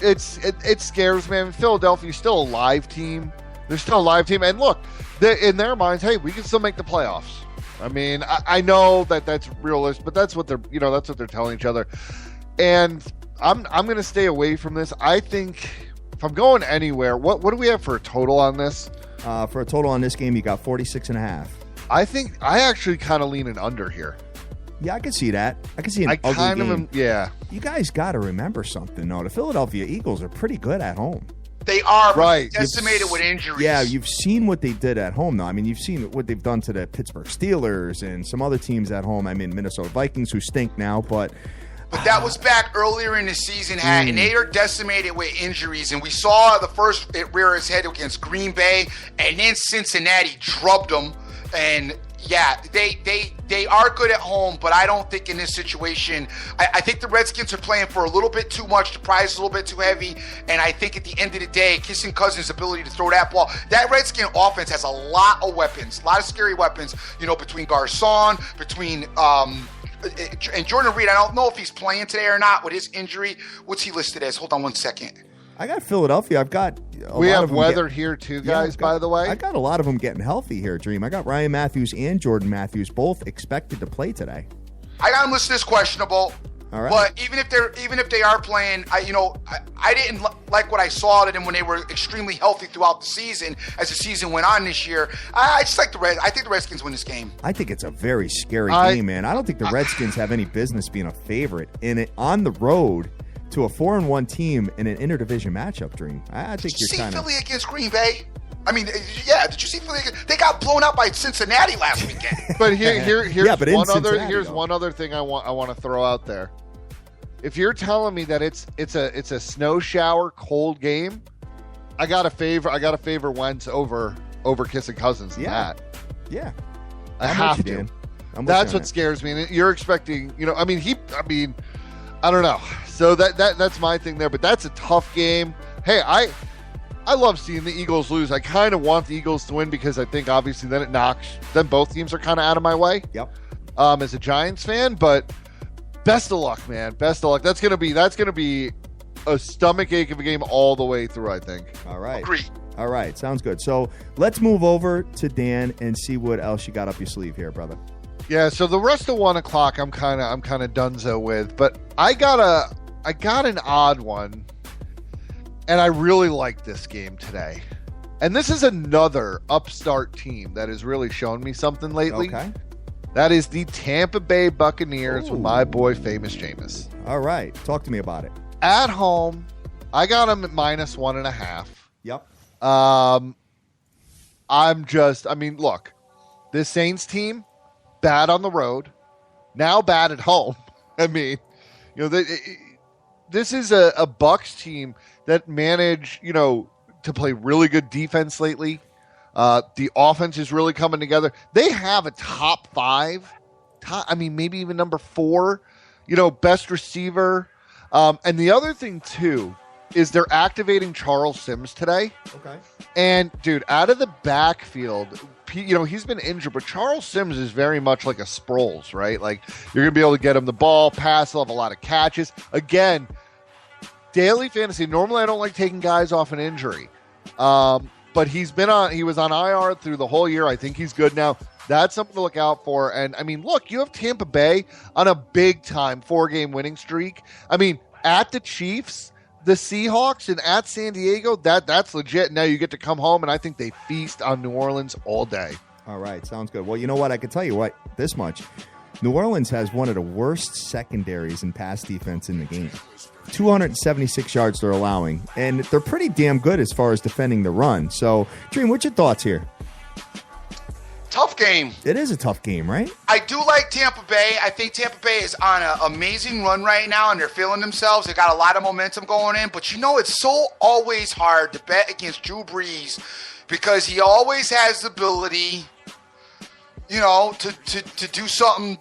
It scares me. I mean, Philadelphia's still a live team. They're still a live team. And look, in their minds, hey, we can still make the playoffs. I mean, I know that's realistic, but that's what they're telling each other. And I'm going to stay away from this. I think if I'm going anywhere, what do we have for a total on this? For a total on this game, you got 46.5. I think I actually kind of lean an under here. Yeah, I can see that. I can see an ugly kind game. of am, yeah. You guys got to remember something, though. The Philadelphia Eagles are pretty good at home. They are right. decimated with injuries. Yeah, you've seen what they did at home, though. I mean, you've seen what they've done to the Pittsburgh Steelers and some other teams at home. I mean, Minnesota Vikings, who stink now, but that was back earlier in the season, and they are decimated with injuries. And we saw the first it rear its head against Green Bay, and then Cincinnati drubbed them. And yeah, they are good at home, but I don't think in this situation. I think the Redskins are playing for a little bit too much. The prize is a little bit too heavy, and I think at the end of the day, Kissing Cousins' ability to throw that ball, that Redskin offense has a lot of weapons, a lot of scary weapons. You know, between Garcon, between and Jordan Reed. I don't know if he's playing today or not with his injury. What's he listed as? Hold on one second. I got Philadelphia. I've got we have weather here too, guys, by the way. I got a lot of them getting healthy here, Dream. I got Ryan Matthews and Jordan Matthews both expected to play today. I got them listed as questionable. All right. But even if they are playing, I didn't like what I saw of them when they were extremely healthy throughout the season. As the season went on this year, I just like I think the Redskins win this game. I think it's a very scary game, man. I don't think the Redskins have any business being a favorite in it on the road to a 4-1 team in an interdivision matchup. Dream. I think you're kind of. Did you see Philly against Green Bay? I mean, yeah. Did you see Philly? They got blown out by Cincinnati last weekend. But here's yeah, one other thing I want to throw out there. If you're telling me that it's a snow shower cold game, I gotta favor Wentz over Kissing Cousins. Yeah, that. Yeah, I have to. That's what scares me. And you're expecting, I don't know. So that's my thing there. But that's a tough game. Hey, I love seeing the Eagles lose. I kind of want the Eagles to win because I think obviously then both teams are kind of out of my way. Yep. As a Giants fan, but. Best of luck, man. Best of luck. That's gonna be a stomach ache of a game all the way through, I think. All right. Agreed. All right. Sounds good. So let's move over to Dan and see what else you got up your sleeve here, brother. Yeah. So the rest of 1 o'clock, I'm kind of donezo with, but I got an odd one, and I really like this game today. And this is another upstart team that has really shown me something lately. Okay. That is the Tampa Bay Buccaneers with my boy, Famous Jameis. All right. Talk to me about it. At home, I got him at -1.5. Yep. Look, this Saints team, bad on the road, now bad at home. This is a Bucs team that managed, to play really good defense lately. The offense is really coming together. They have a top 5, maybe even number 4, best receiver. And the other thing, too, is they're activating Charles Sims today. Okay. And, dude, out of the backfield, he's been injured, but Charles Sims is very much like a Sproles, right? Like, you're going to be able to get him the ball, pass, he'll have a lot of catches. Again, daily fantasy, normally I don't like taking guys off an injury. But he was on IR through the whole year. I think he's good now. That's something to look out for. And, look, you have Tampa Bay on a big-time 4-game winning streak. At the Chiefs, the Seahawks, and at San Diego, that's legit. Now you get to come home, and I think they feast on New Orleans all day. All right. Sounds good. Well, you know what? I can tell you this much. New Orleans has one of the worst secondaries in pass defense in the game. 276 yards they're allowing, and they're pretty damn good as far as defending the run. So, Dream, what's your thoughts here? Tough game. It is a tough game, right? I do like Tampa Bay. I think Tampa Bay is on an amazing run right now, and they're feeling themselves. They got a lot of momentum going in, but it's so always hard to bet against Drew Brees because he always has the ability, to do something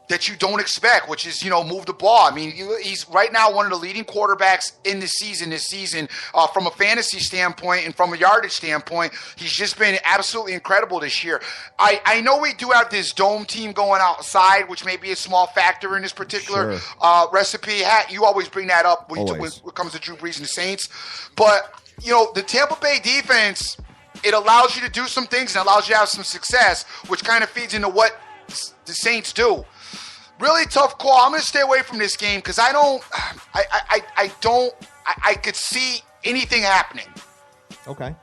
that you don't expect, which is, move the ball. He's right now one of the leading quarterbacks in this season, from a fantasy standpoint and from a yardage standpoint. He's just been absolutely incredible this year. I know we do have this dome team going outside, which may be a small factor in this particular recipe. You always bring that up when it comes to Drew Brees and the Saints. But, the Tampa Bay defense, it allows you to do some things and allows you to have some success, which kind of feeds into what the Saints do. Really tough call. I'm going to stay away from this game because I could see anything happening. Okay.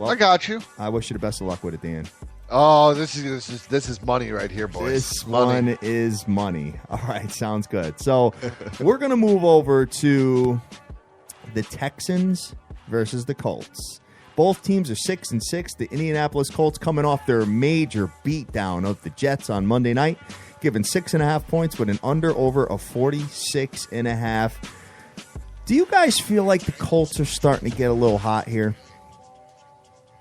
Well, I got you. I wish you the best of luck with it, Dan. Oh, this is money right here, boys. This money. one is money. All right, sounds good. So we're going to move over to the Texans versus the Colts. Both teams are 6-6. The Indianapolis Colts coming off their major beatdown of the Jets on Monday night, given 6.5 points with an under-over of 46.5. Do you guys feel like the Colts are starting to get a little hot here?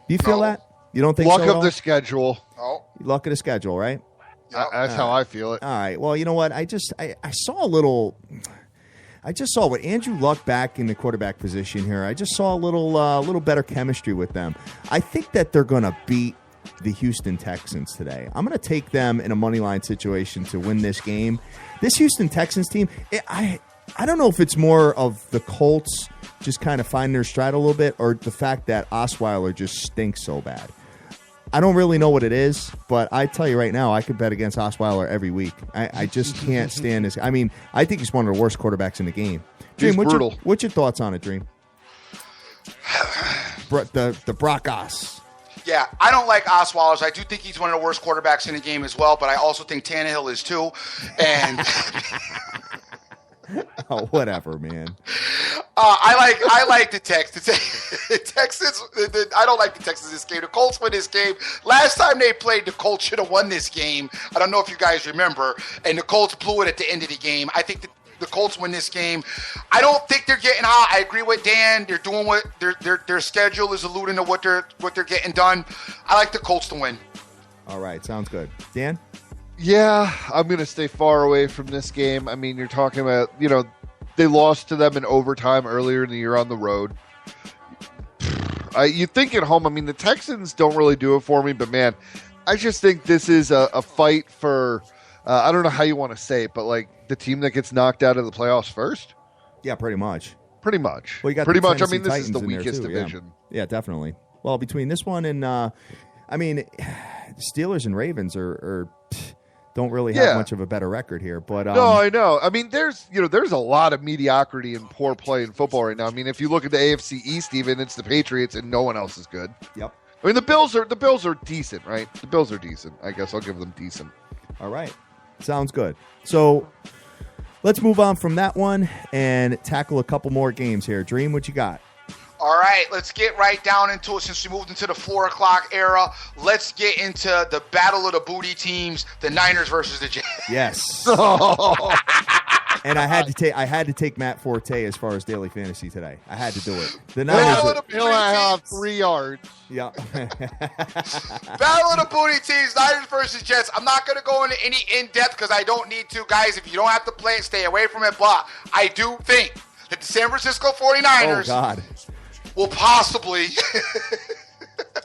Do you feel that? You don't think luck so? Luck of the schedule. Oh, luck of the schedule, right? That's how I feel it. All right. Well, you know what? I saw a little. I just saw with Andrew Luck back in the quarterback position here. I just saw a little better chemistry with them. I think that they're going to beat the Houston Texans today. I'm going to take them in a money line situation to win this game. This Houston Texans team, I don't know if it's more of the Colts just kind of finding their stride a little bit, or the fact that Osweiler just stinks so bad. I don't really know what it is, but I tell you right now, I could bet against Osweiler every week. I just can't stand this. I mean, I think he's one of the worst quarterbacks in the game. Dream, he's brutal. What's your thoughts on it, Dream? The Broncos. yeah, I don't like Osweiler. I do think he's one of the worst quarterbacks in the game as well, but I also think Tannehill is too. And Oh, whatever, man. I like the Texans. The Texans. I don't like the Texans this game. The Colts win this game. Last time they played, the Colts should have won this game. I don't know if you guys remember. And the Colts blew it at the end of the game. I think the Colts win this game. I don't think they're getting hot. I agree with Dan. They're doing what their schedule is alluding to what they're getting done. I like the Colts to win. All right, sounds good. Dan? Yeah, I'm going to stay far away from this game. I mean, you're talking about, they lost to them in overtime earlier in the year on the road. You think at home, I mean, the Texans don't really do it for me, but man, I just think this is a fight for, I don't know how you want to say it, but like the team that gets knocked out of the playoffs first? Yeah, pretty much. Pretty much. Well, you got pretty the much. I Tennessee mean, this is Titans the in there weakest too, division. Yeah, definitely. Well, between this one and, Steelers and Ravens don't really have much of a better record here. But no, I know. I mean, there's a lot of mediocrity and poor play in football right now. I mean, if you look at the AFC East, even it's the Patriots and no one else is good. Yep. I mean, the Bills are decent, right? The Bills are decent. I guess I'll give them decent. All right. Sounds good. So let's move on from that one and tackle a couple more games here. Dream, what you got? All right, let's get right down into it since we moved into the 4 o'clock era. Let's get into the battle of the booty teams, the Niners versus the Jets. Yes. And I had to take Matt Forte as far as daily fantasy today. I had to do it. The Niners. He'll have 3 yards. Yeah. Battle of the booty teams, Niners versus Jets. I'm not going to go into any in-depth because I don't need to. Guys, if you don't have to play it, stay away from it. But I do think that the San Francisco 49ers will possibly...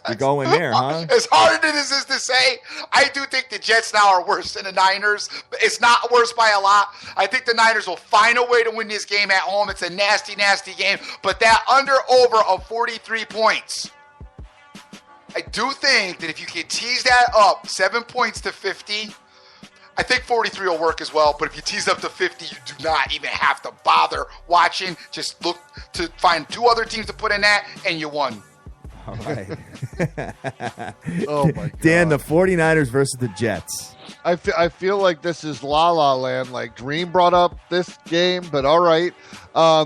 You're going there, huh? As hard as it is to say, I do think the Jets now are worse than the Niners. It's not worse by a lot. I think the Niners will find a way to win this game at home. It's a nasty, nasty game. But that under-over of 43 points, I do think that if you can tease that up 7 points to 50, I think 43 will work as well. But if you tease up to 50, you do not even have to bother watching. Just look to find 2 other teams to put in that, and you won. All right. Oh, my God. Dan, the 49ers versus the Jets. I feel like this is La La Land. Like, Dream brought up this game, but all right.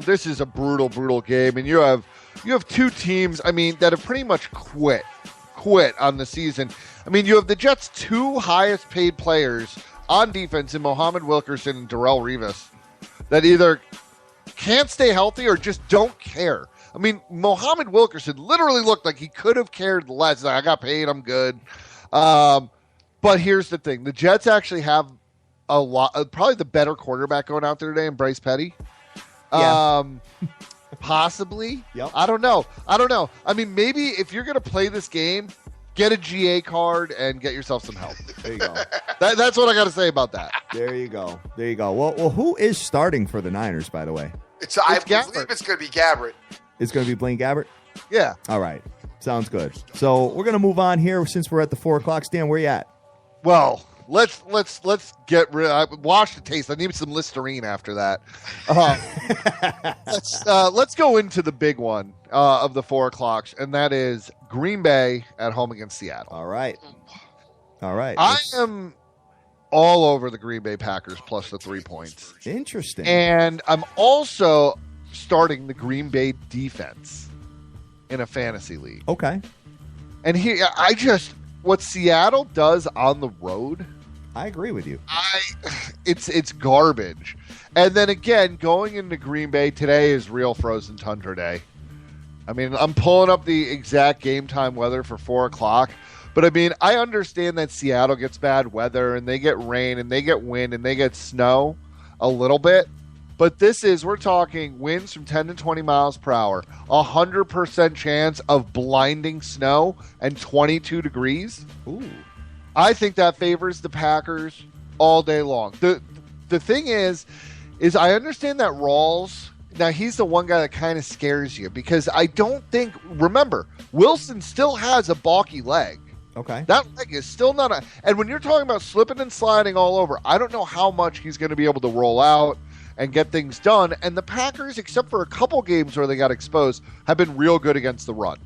This is a brutal, brutal game. And you have 2 teams, I mean, that have pretty much quit on the season. I mean, you have the Jets' 2 highest paid players on defense in Mohamed Wilkerson and Darrelle Revis that either can't stay healthy or just don't care. I mean, Mohamed Wilkerson literally looked like he could have cared less. Like, I got paid, I'm good. But here's the thing. The Jets actually have probably the better quarterback going out there today in Bryce Petty. Yeah. Possibly. Yep. I don't know. I mean, maybe if you're going to play this game, get a GA card and get yourself some help. There you go. That's what I got to say about that. There you go. Well, who is starting for the Niners, by the way? I believe it's going to be Gabbert. It's going to be Blaine Gabbert? Yeah. All right. Sounds good. So we're going to move on here since we're at the 4 o'clock. Stan, where you at? Well, let's get rid. Wash the taste. I need some Listerine after that. Let's go into the big one of the 4 o'clocks, and that is Green Bay at home against Seattle. All right. I am all over the Green Bay Packers plus the 3 points. Interesting. And I'm also starting the Green Bay defense in a fantasy league. Okay. And here, what Seattle does on the road, I agree with you. It's garbage. And then again, going into Green Bay today is real frozen tundra day. I mean, I'm pulling up the exact game time weather for 4 o'clock. But I mean, I understand that Seattle gets bad weather and they get rain and they get wind and they get snow a little bit. But we're talking winds from 10 to 20 miles per hour, 100% chance of blinding snow and 22 degrees. Ooh. I think that favors the Packers all day long. The thing is I understand that Rawls, now he's the one guy that kind of scares you because I don't think, remember, Wilson still has a balky leg. Okay. That leg is still not and when you're talking about slipping and sliding all over, I don't know how much he's going to be able to roll out and get things done. And the Packers, except for a couple games where they got exposed, have been real good against the run.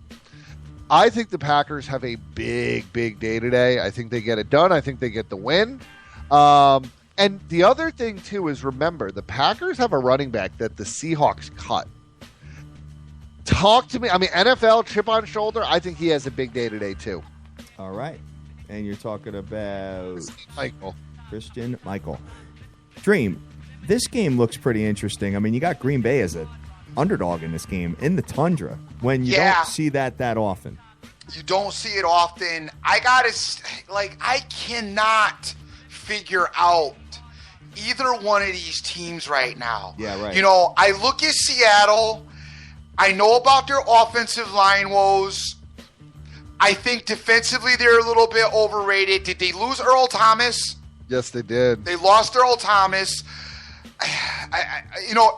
I think the Packers have a big, big day today. I think they get it done. I think they get the win. And the other thing, too, is remember, the Packers have a running back that the Seahawks cut. Talk to me. I mean, NFL, chip on shoulder, I think he has a big day today, too. All right. And you're talking about Christian Michael. Dream, this game looks pretty interesting. I mean, you got Green Bay as an underdog in this game in the tundra when you don't see that often. You don't see it often. I cannot figure out either one of these teams right now. Yeah, right. You know, I look at Seattle. I know about their offensive line woes. I think defensively they're a little bit overrated. Did they lose Earl Thomas? Yes, they did. They lost Earl Thomas.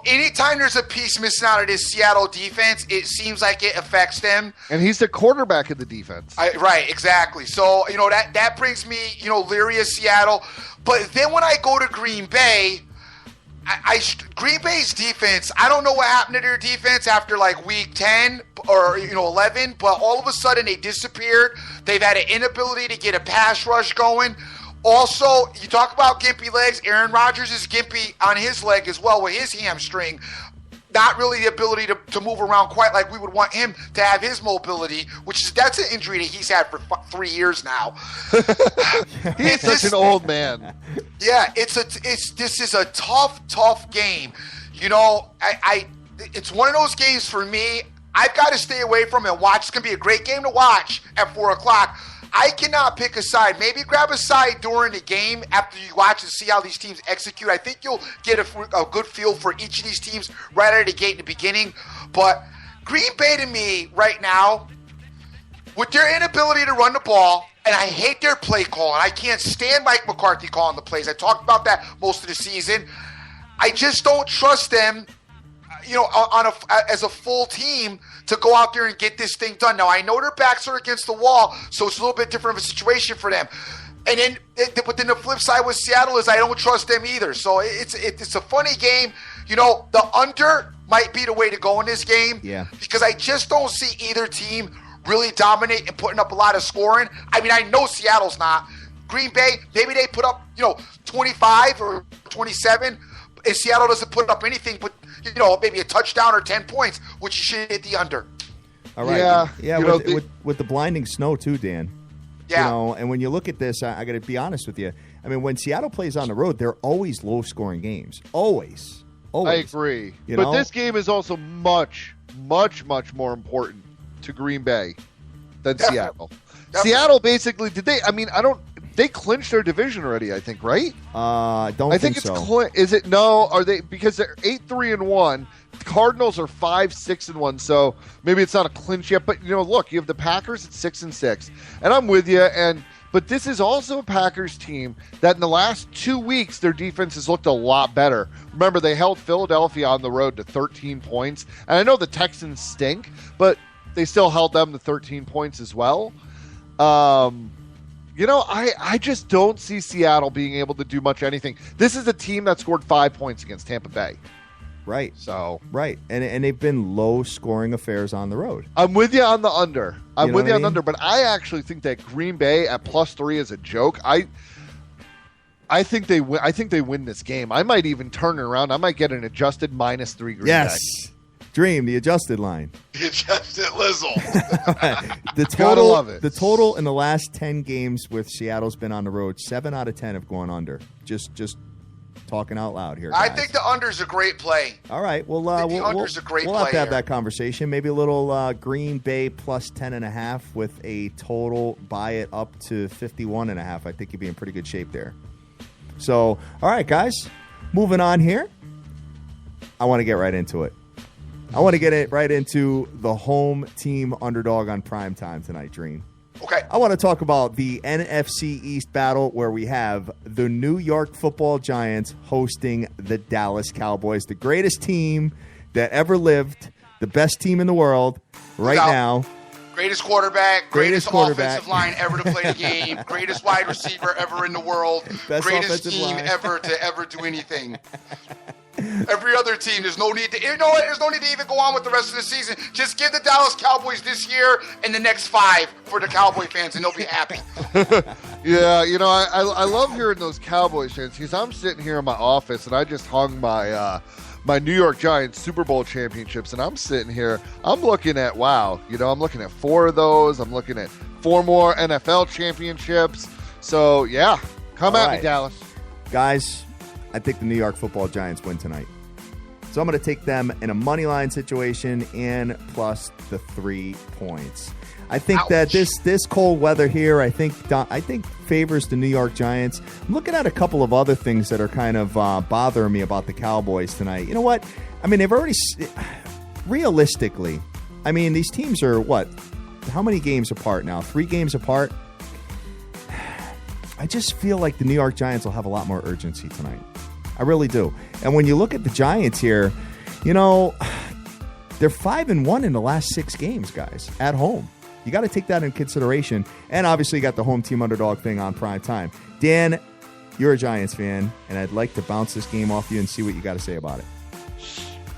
Anytime there's a piece missing out of this Seattle defense, it seems like it affects them. And he's the quarterback of the defense. Right, exactly. So, that brings me, leery of Seattle. But then when I go to Green Bay, Green Bay's defense, I don't know what happened to their defense after like week 10 or 11, but all of a sudden they disappeared. They've had an inability to get a pass rush going. Also, you talk about gimpy legs. Aaron Rodgers is gimpy on his leg as well with his hamstring. Not really the ability to move around quite like we would want him to have his mobility, that's an injury that he's had for 3 years now. He's such an old man. Yeah, this is a tough game. It's one of those games for me. I've got to stay away from it and watch. It's going to be a great game to watch at 4 o'clock. I cannot pick a side. Maybe grab a side during the game after you watch and see how these teams execute. I think you'll get a good feel for each of these teams right out of the gate in the beginning. But Green Bay to me right now, with their inability to run the ball, and I hate their play calling. I can't stand Mike McCarthy calling the plays. I talked about that most of the season. I just don't trust them, as a full team to go out there and get this thing done. Now, I know their backs are against the wall, so it's a little bit different of a situation for them. And then, but then the flip side with Seattle is I don't trust them either. So it's a funny game. The under might be the way to go in this game. Yeah. Because I just don't see either team really dominate and putting up a lot of scoring. I mean, I know Seattle's not. Green Bay, maybe they put up, 25 or 27. And Seattle doesn't put up anything but, maybe a touchdown or 10 points, which you should hit the under. All right. Yeah. With the blinding snow too, Dan. Yeah. And when you look at this, I got to be honest with you. I mean, when Seattle plays on the road, they're always low-scoring games. Always. I agree. But this game is also much, much, much more important to Green Bay than Seattle. Seattle basically, they clinched their division already, I think, right? I think so. Is it? No. Are they? Because they're 8-3-1. The Cardinals are 5-6-1. So maybe it's not a clinch yet. But look, you have the Packers at 6-6, and I'm with you. But this is also a Packers team that in the last 2 weeks their defense has looked a lot better. Remember, they held Philadelphia on the road to 13 points, and I know the Texans stink, but they still held them to 13 points as well. I just don't see Seattle being able to do much anything. This is a team that scored 5 points against Tampa Bay. Right. So right, and they've been low scoring affairs on the road. I'm with you on the under. I'm You know with what you I on the mean? under, but I actually think that Green Bay at +3 is a joke. I think they win. I think they win this game. I might even turn it around. I might get an adjusted -3 Green Yes. Bay. Dream, the adjusted line. Just it, Lizzle. The Gotta total, love it. the total in the last 10 games with Seattle's been on the road. 7 out of 10 have gone under. Just talking out loud here, I guys. think the under's a great play. All right. Well, I think the we'll under's a great have to play have here. that conversation. Maybe a little Green Bay plus 10.5 with a total buy it up to 51.5. I think you'd be in pretty good shape there. So, all right, guys. Moving on here. I want to get right into it. I want to get it right into the home team underdog on primetime tonight, Dream. Okay. I want to talk about the NFC East battle where we have the New York Football Giants hosting the Dallas Cowboys, the greatest team that ever lived, the best team in the world right Without- now. Greatest quarterback, Greatest quarterback. offensive line ever to play the game, greatest wide receiver ever in the world, Best greatest offensive team line. ever to ever do anything. Every other team, there's no need to. You know what? There's no need to even go on with the rest of the season. Just give the Dallas Cowboys this year and the next 5 for the Cowboy fans, and they'll be happy. Yeah, you know, I love hearing those Cowboys fans because I'm sitting here in my office and I just hung my my New York Giants Super Bowl championships, and I'm sitting here, I'm looking at, wow, you know, I'm looking at 4 of those. I'm looking at 4 more NFL championships. So, yeah, come All at right. me, Dallas. Guys, I think the New York Football Giants win tonight. So I'm going to take them in a money line situation and plus the 3 points. I think that this cold weather here, I think favors the New York Giants. I'm looking at a couple of other things that are kind of bothering me about the Cowboys tonight. You know what? I mean, they've already realistically. I mean, these teams are what? How many games apart now? 3 games apart. I just feel like the New York Giants will have a lot more urgency tonight. I really do. And when you look at the Giants here, you know, they're 5-1 in the last 6 games, guys, at home. You got to take that in consideration. And obviously, you got the home team underdog thing on prime time. Dan, you're a Giants fan, and I'd like to bounce this game off you and see what you got to say about it.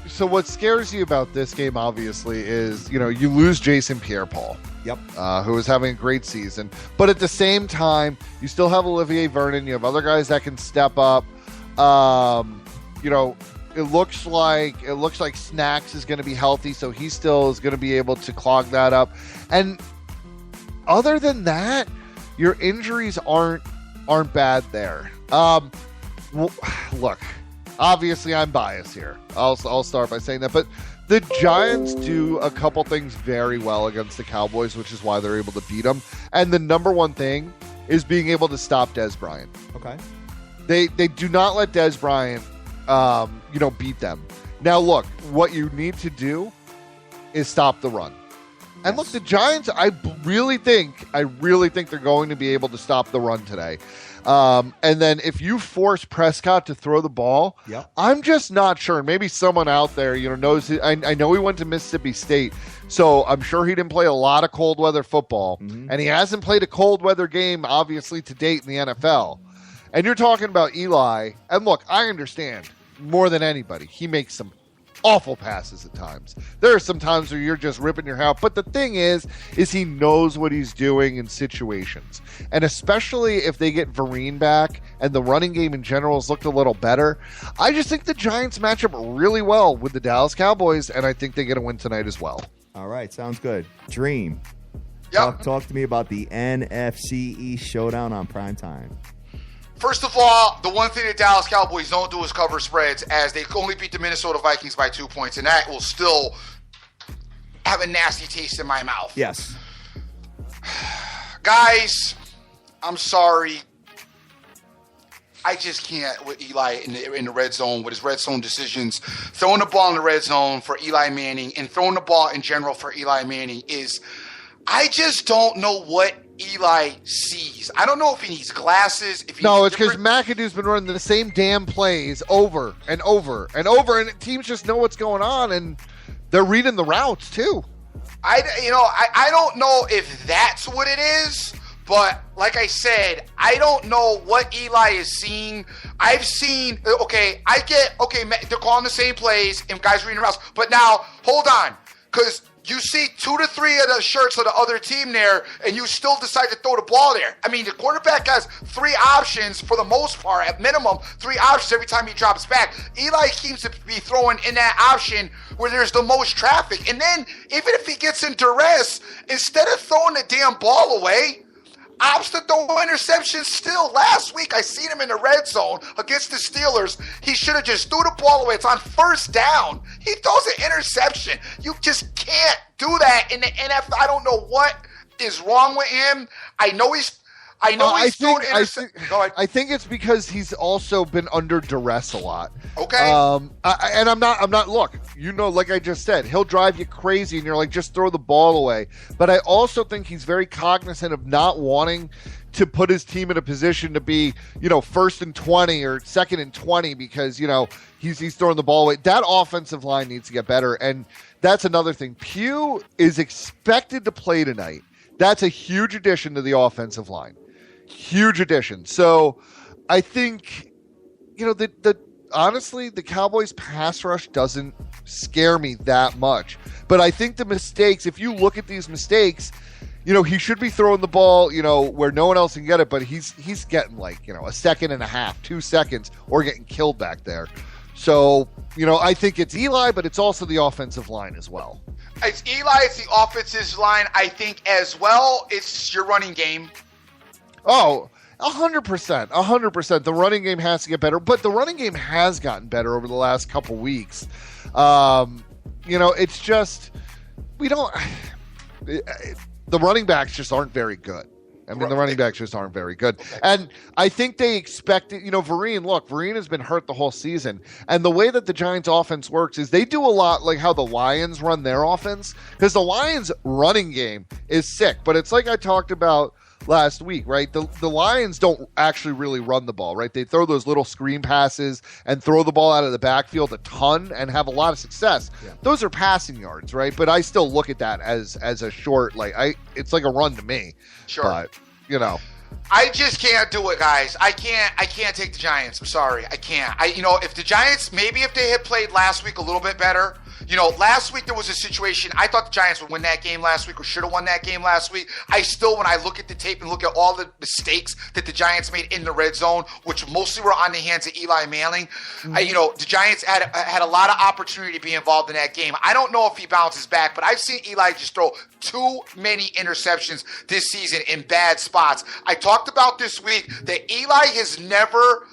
So what scares you about this game, obviously, is, you know, you lose Jason Pierre-Paul. Yep. Who is having a great season. But at the same time, you still have Olivier Vernon. You have other guys that can step up. You know, it looks like Snacks is going to be healthy, so he still is going to be able to clog that up. And other than that, your injuries aren't bad there. Look, obviously I'm biased here. I'll start by saying that, but the Giants do a couple things very well against the Cowboys, which is why they're able to beat them. And the number one thing is being able to stop Dez Bryant. Okay. They do not let Dez Bryant, beat them. Now, look, what you need to do is stop the run. And look, the Giants, I really think they're going to be able to stop the run today. And then if you force Prescott to throw the ball, Yep. I'm just not sure. Maybe someone out there, knows. I know he went to Mississippi State, so I'm sure he didn't play a lot of cold weather football, and he hasn't played a cold weather game, obviously, to date in the NFL. And you're talking about Eli, and look, I understand more than anybody. He makes some awful passes at times. There are some times where you're just ripping your hair out. But the thing is he knows what he's doing in situations. And especially if they get Vereen back and the running game in general has looked a little better, I just think the Giants match up really well with the Dallas Cowboys, and I think they get a win tonight as well. All right. Sounds good. Dream. Yep. Talk to me about the NFC East showdown on prime time. First of all, the one thing the Dallas Cowboys don't do is cover spreads, as they only beat the Minnesota Vikings by 2 points, and that will still have a nasty taste in my mouth. Yes. Guys, I'm sorry. I just can't with Eli in the red zone, with his red zone decisions. Throwing the ball in the red zone for Eli Manning and throwing the ball in general for Eli Manning is, I just don't know what Eli sees. I don't know if he needs glasses. If No, it's because McAdoo's been running the same damn plays over and over and over, and teams just know what's going on, and they're reading the routes too. I don't know if that's what it is, But like I said, I don't know what Eli is seeing. I've seen, okay, they're calling the same plays and guys reading routes. But now, hold on, because you see 2 to 3 of the shirts of the other team there, and you still decide to throw the ball there. I mean, the quarterback has 3 options for the most part, at minimum, 3 options every time he drops back. Eli seems to be throwing in that option where there's the most traffic. And then, even if he gets in duress, instead of throwing the damn ball away, opts to throw interceptions still. Last week, I seen him in the red zone against the Steelers. He should have just threw the ball away. It's on first down. He throws an interception. You just can't do that in the NFL. I don't know what is wrong with him. I know he's throwing interceptions. I think it's because he's also been under duress a lot. Okay. I'm not. Look, like I just said, he'll drive you crazy, and you're like, just throw the ball away. But I also think he's very cognizant of not wanting to put his team in a position to be, 1st and 20 or 2nd and 20 because he's throwing the ball away. That offensive line needs to get better, and that's another thing. Pugh is expected to play tonight. That's a huge addition to the offensive line. Huge addition. So I think, honestly, the Cowboys pass rush doesn't scare me that much. But I think the mistakes, if you look at these mistakes, he should be throwing the ball, where no one else can get it, but he's getting a second and a half, 2 seconds, or getting killed back there. So, I think it's Eli, but it's also the offensive line as well. It's Eli, it's the offensive line, I think, as well. It's your running game. Oh, 100%. 100%. The running game has to get better, but the running game has gotten better over the last couple weeks. It's just, the running backs just aren't very good. The running backs just aren't very good. And I think they expected, Vereen has been hurt the whole season. And the way that the Giants offense works is they do a lot like how the Lions run their offense, because the Lions running game is sick. But it's like I talked about last week, right? The Lions don't actually really run the ball, right? They throw those little screen passes and throw the ball out of the backfield a ton and have a lot of success. Yeah. Those are passing yards, right? But I still look at that as a short, it's like a run to me. Sure. But, I just can't do it, guys. I can't take the Giants. I'm sorry. I can't. If the Giants, maybe if they had played last week a little bit better. Last week there was a situation, I thought the Giants would win that game last week or should have won that game last week. I still, when I look at the tape and look at all the mistakes that the Giants made in the red zone, which mostly were on the hands of Eli Manning, the Giants had a lot of opportunity to be involved in that game. I don't know if he bounces back, but I've seen Eli just throw too many interceptions this season in bad spots. I talked about this week that Eli has never,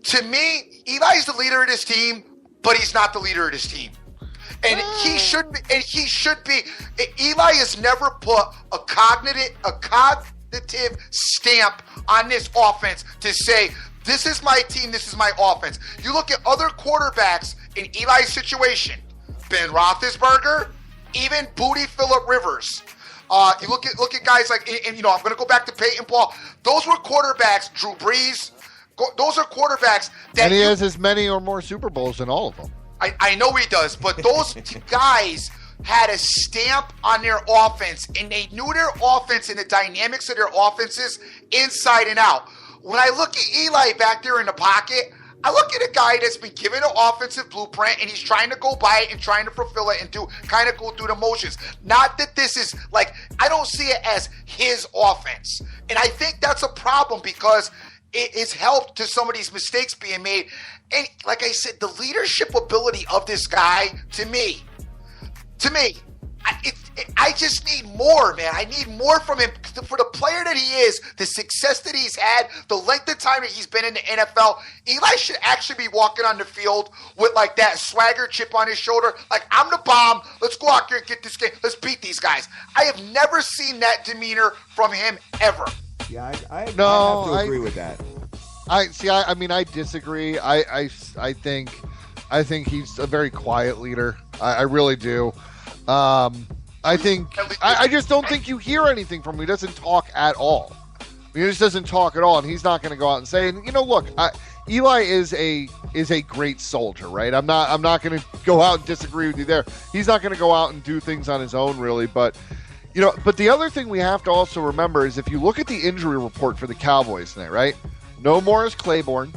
to me, Eli's the leader of this team, but he's not the leader of this team. And he should be. Eli has never put a cognitive stamp on this offense to say, this is my team, this is my offense. You look at other quarterbacks in Eli's situation, Ben Roethlisberger, even Booty Phillip Rivers. You look at guys like, and I'm going to go back to Peyton Paul. Those were quarterbacks, Drew Brees. Those are quarterbacks that. And he has as many or more Super Bowls than all of them. I know he does, but those guys had a stamp on their offense, and they knew their offense and the dynamics of their offenses inside and out. When I look at Eli back there in the pocket, I look at a guy that's been given an offensive blueprint, and he's trying to go by it and trying to fulfill it and go through the motions. Not that this is I don't see it as his offense. And I think that's a problem because it has helped to some of these mistakes being made. And like I said, the leadership ability of this guy, to me, I just need more, man. I need more from him. For the player that he is, the success that he's had, the length of time that he's been in the NFL, Eli should actually be walking on the field with that swagger chip on his shoulder. I'm the bomb. Let's go out here and get this game. Let's beat these guys. I have never seen that demeanor from him ever. Yeah, I have to agree with that. I disagree. I think he's a very quiet leader. I really do. I just don't think you hear anything from him. He doesn't talk at all. He just doesn't talk at all, and he's not going to go out and say. And look, Eli is a great soldier, right? I'm not going to go out and disagree with you there. He's not going to go out and do things on his own, really. But But the other thing we have to also remember is if you look at the injury report for the Cowboys tonight, right? No Morris Claiborne.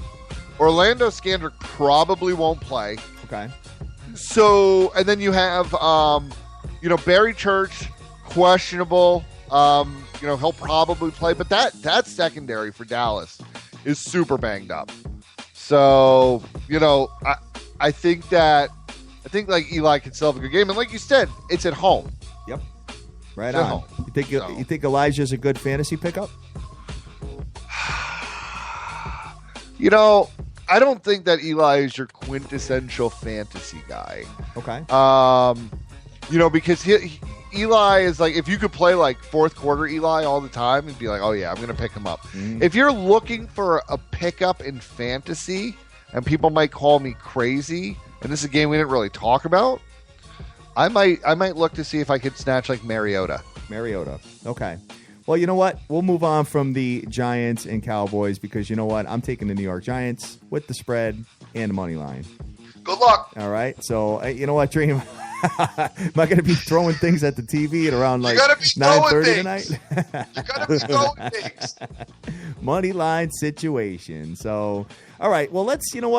Orlando Skander probably won't play. Okay. So, and then you have, Barry Church, questionable. He'll probably play, but that secondary for Dallas is super banged up. So, I think like Eli can still have a good game, and like you said, it's at home. Yep. Right on. You think Elijah's a good fantasy pickup? I don't think that Eli is your quintessential fantasy guy. Okay. Because Eli is like, if you could play like fourth quarter Eli all the time and be like, oh yeah, I'm going to pick him up. Mm-hmm. If you're looking for a pickup in fantasy, and people might call me crazy, and this is a game we didn't really talk about, I might look to see if I could snatch like Mariota. Okay. Well, you know what? We'll move on from the Giants and Cowboys because you know what? I'm taking the New York Giants with the spread and the money line. Good luck. All right. So, you know what, Dream? Am I going to be throwing things at the TV at around like 9:30 tonight? You got to be throwing things. Money line situation. So, all right. Well,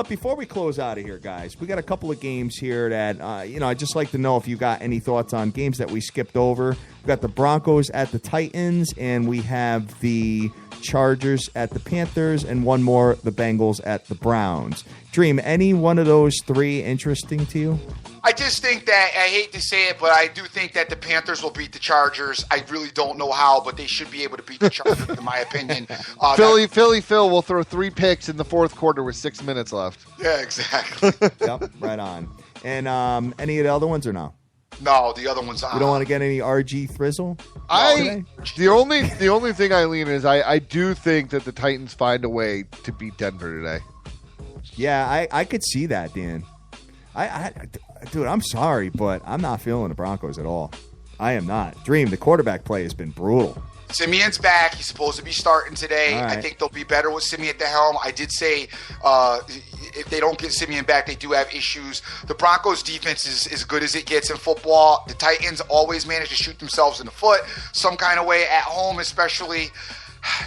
before we close out of here, guys, we got a couple of games here that, I'd just like to know if you got any thoughts on games that we skipped over. We've got the Broncos at the Titans, and we have the Chargers at the Panthers, and one more, the Bengals at the Browns. Dream, any one of those three interesting to you? I just think that, I hate to say it, but I do think that the Panthers will beat the Chargers. I really don't know how, but they should be able to beat the Chargers, in my opinion. Philly Phil will throw 3 picks in the fourth quarter with 6 minutes left. Yeah, exactly. Yep, right on. And any of the other ones or no? No, the other one's on. You don't want to get any RG Thrizzle? The only thing I lean is I do think that the Titans find a way to beat Denver today. Yeah, I could see that, Dan. Dude, I'm sorry, but I'm not feeling the Broncos at all. I am not. Dream, the quarterback play has been brutal. Simeon's back. He's supposed to be starting today. Right. I think they'll be better with Simeon at the helm. I did say if they don't get Simeon back, they do have issues. The Broncos' defense is as good as it gets in football. The Titans always manage to shoot themselves in the foot some kind of way at home, especially.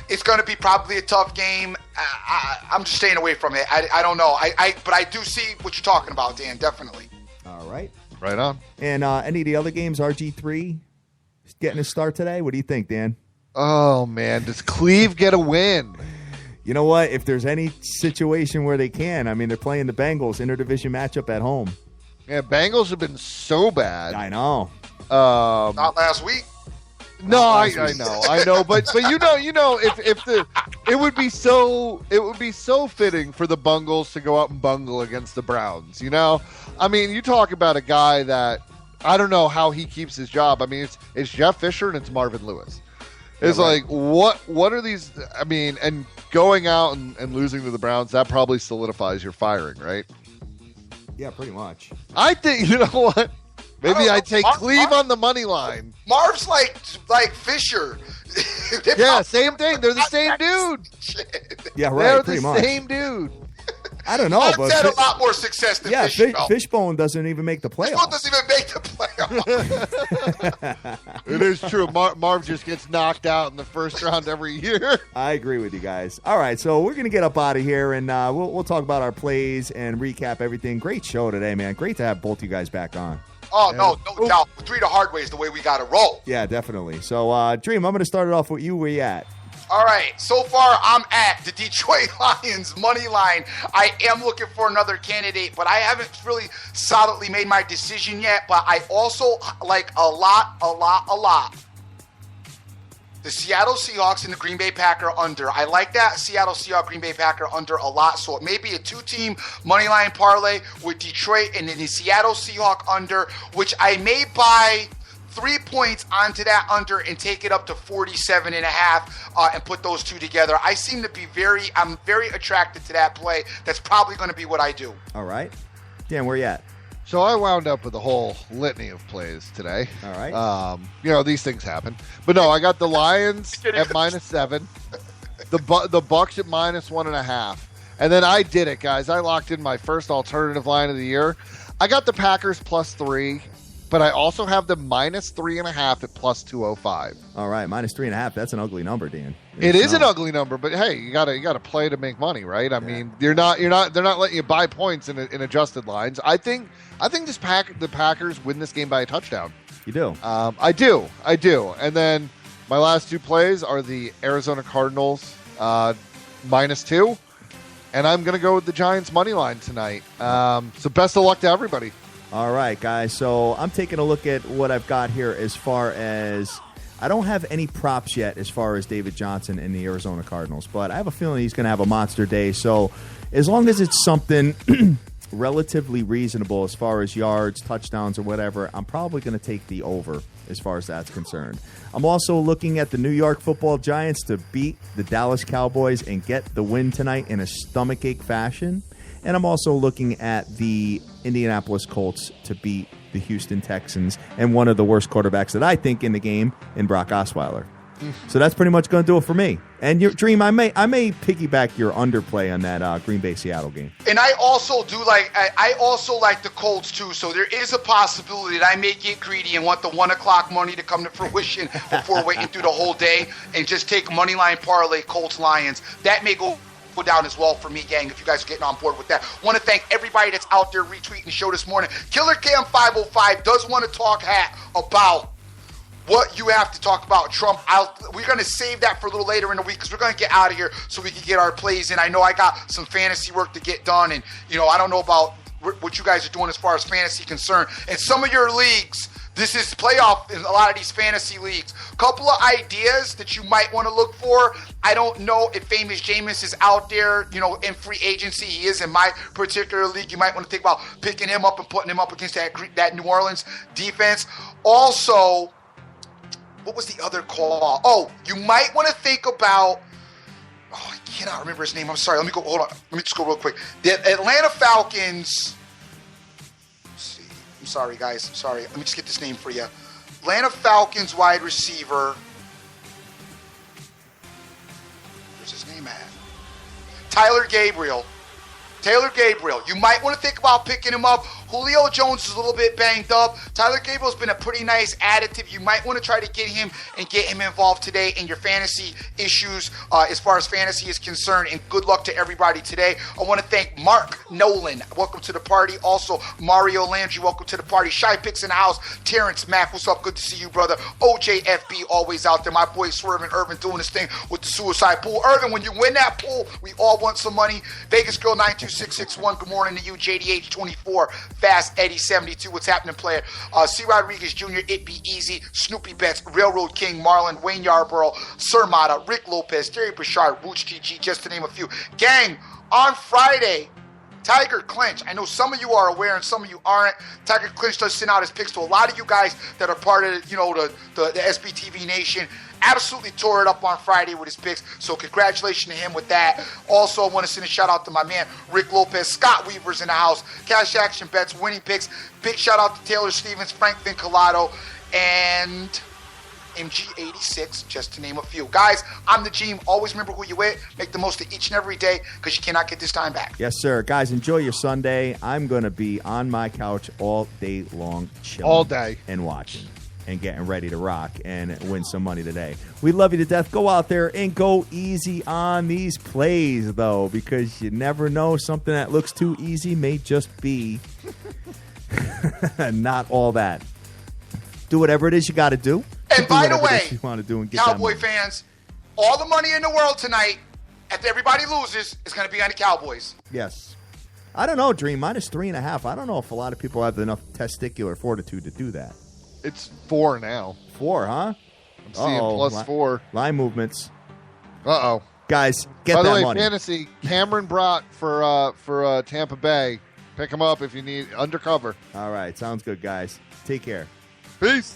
It's going to be probably a tough game. I'm just staying away from it. I don't know. But I do see what you're talking about, Dan, definitely. All right. Right on. And any of the other games, RG3 getting a start today? What do you think, Dan? Oh, man. Does Cleve get a win? You know what? If there's any situation where they can, I mean, they're playing the Bengals, interdivision matchup at home. Yeah, Bengals have been so bad. I know. Not last week. No, I know, but it would be so fitting for the Bungles to go out and bungle against the Browns. I mean, you talk about a guy that I don't know how he keeps his job. I mean, it's Jeff Fisher and it's Marvin Lewis. It's like what are these? I mean, and going out and losing to the Browns, that probably solidifies your firing, right? Yeah, pretty much. I think you know what. Maybe I take Cleve on the money line. Marv's like Fisher. Yeah, same thing. They're the same dude. Yeah, right. They're the same dude. I don't know, Marv's but had a lot more success than Fisher. Fishbone doesn't even make the playoffs. Fishbone doesn't even make the playoffs. It is true. Marv just gets knocked out in the first round every year. I agree with you guys. All right, so we're gonna get up out of here, and we'll talk about our plays and recap everything. Great show today, man. Great to have both you guys back on. Oh, no doubt. 3 to hard way is the way we got to roll. Yeah, definitely. So, Dream, I'm going to start it off with you. Where you at? All right. So far, I'm at the Detroit Lions money line. I am looking for another candidate, but I haven't really solidly made my decision yet. But I also like a lot. The Seattle Seahawks and the Green Bay Packer under. I like that Seattle Seahawks Green Bay Packer under a lot. So it may be a 2-team money line parlay with Detroit and then the Seattle Seahawks under, which I may buy 3 points onto that under and take it up to 47.5 and put those two together. I seem to be I'm very attracted to that play. That's probably going to be what I do. All right. Dan, where you at? So I wound up with a whole litany of plays today. All right. These things happen. But no, I got the Lions at -7, the Bucks at -1.5. And then I did it, guys. I locked in my first alternative line of the year. I got the Packers +3. but I also have them minus 3.5 at plus 205. All right, minus 3.5. That's an ugly number, Dan. It is an ugly number, but hey, you gotta play to make money, right? I mean, they're not letting you buy points in adjusted lines. I think the Packers win this game by a touchdown. You do? I do. And then my last two plays are the Arizona Cardinals minus 2, and I'm gonna go with the Giants money line tonight. So best of luck to everybody. All right, guys. So I'm taking a look at what I've got here as far as I don't have any props yet as far as David Johnson and the Arizona Cardinals, but I have a feeling he's going to have a monster day. So as long as it's something relatively reasonable as far as yards, touchdowns, or whatever, I'm probably going to take the over as far as that's concerned. I'm also looking at the New York Football Giants to beat the Dallas Cowboys and get the win tonight in a stomachache fashion. And I'm also looking at the Indianapolis Colts to beat the Houston Texans and one of the worst quarterbacks that I think in the game in Brock Osweiler. So that's pretty much going to do it for me. And your Dream, I may piggyback your underplay on that Green Bay Seattle game. And I also like the Colts too. So there is a possibility that I may get greedy and want the 1 o'clock money to come to fruition before waiting through the whole day and just take money line parlay Colts Lions. That may go down as well for me, gang, if you guys are getting on board with that. Want to thank everybody that's out there retweeting the show this morning. Killer Cam 505 does want to talk about what you have to talk about Trump. We're going to save that for a little later in the week because we're going to get out of here so we can get our plays in. I know I got some fantasy work to get done, and I don't know about what you guys are doing as far as fantasy concerned. And some of your leagues, this is playoff in a lot of these fantasy leagues. Couple of ideas that you might want to look for. I don't know if Famous Jameis is out there, in free agency. He is in my particular league. You might want to think about picking him up and putting him up against that New Orleans defense. Also, what was the other call? Oh, you might want to think about, I cannot remember his name. I'm sorry. Hold on. Let me just go real quick. The Atlanta Falcons. I'm sorry, guys. I'm sorry. Let me just get this name for you. Atlanta Falcons wide receiver. Where's his name at? Taylor Gabriel. You might want to think about picking him up. Julio Jones is a little bit banged up. Tyler Gabriel's been a pretty nice additive. You might want to try to get him involved today in your fantasy issues as far as fantasy is concerned. And good luck to everybody today. I want to thank Mark Nolan. Welcome to the party. Also, Mario Landry. Welcome to the party. Shy Picks in the house. Terrence Mack. What's up? Good to see you, brother. OJFB always out there. My boy Swervin Irvin doing his thing with the suicide pool. Irvin, when you win that pool, we all want some money. Vegas Girl 92661. Good morning to you. JDH24. Fast Eddie 72. What's happening, player? C. Rodriguez Jr. It Be Easy. Snoopy Betts. Railroad King. Marlon. Wayne Yarborough. Sir Mata. Rick Lopez. Terry Bouchard. Wooch GG. Just to name a few. Gang, on Friday, Tiger Clinch. I know some of you are aware and some of you aren't. Tiger Clinch does send out his picks to a lot of you guys that are part of the SBTV Nation. Absolutely tore it up on Friday with his picks, so congratulations to him with that. Also, I want to send a shout out to my man Rick Lopez. Scott Weaver's in the house. Cash Action Bets, winning picks. Big shout out to Taylor Stevens, Frank Vincolato, and MG86, just to name a few. Guys, I'm the Gene. Always remember who you with. Make the most of each and every day because you cannot get this time back. Yes, sir. Guys, enjoy your Sunday. I'm going to be on my couch all day long, chilling. All day. And watching and getting ready to rock and win some money today. We love you to death. Go out there and go easy on these plays, though, because you never know. Something that looks too easy may just be not all that. Do whatever it is you got to do. And by the way, you want to do and get Cowboy fans, all the money in the world tonight, after everybody loses, is going to be on the Cowboys. Yes. I don't know, Dream. Minus 3.5. I don't know if a lot of people have enough testicular fortitude to do that. It's 4 now. 4, huh? I'm seeing plus 4. Line movements. Uh-oh. Guys, get By that the way, money. fantasy, Cameron Brott for Tampa Bay. Pick him up if you need undercover. All right. Sounds good, guys. Take care. Peace.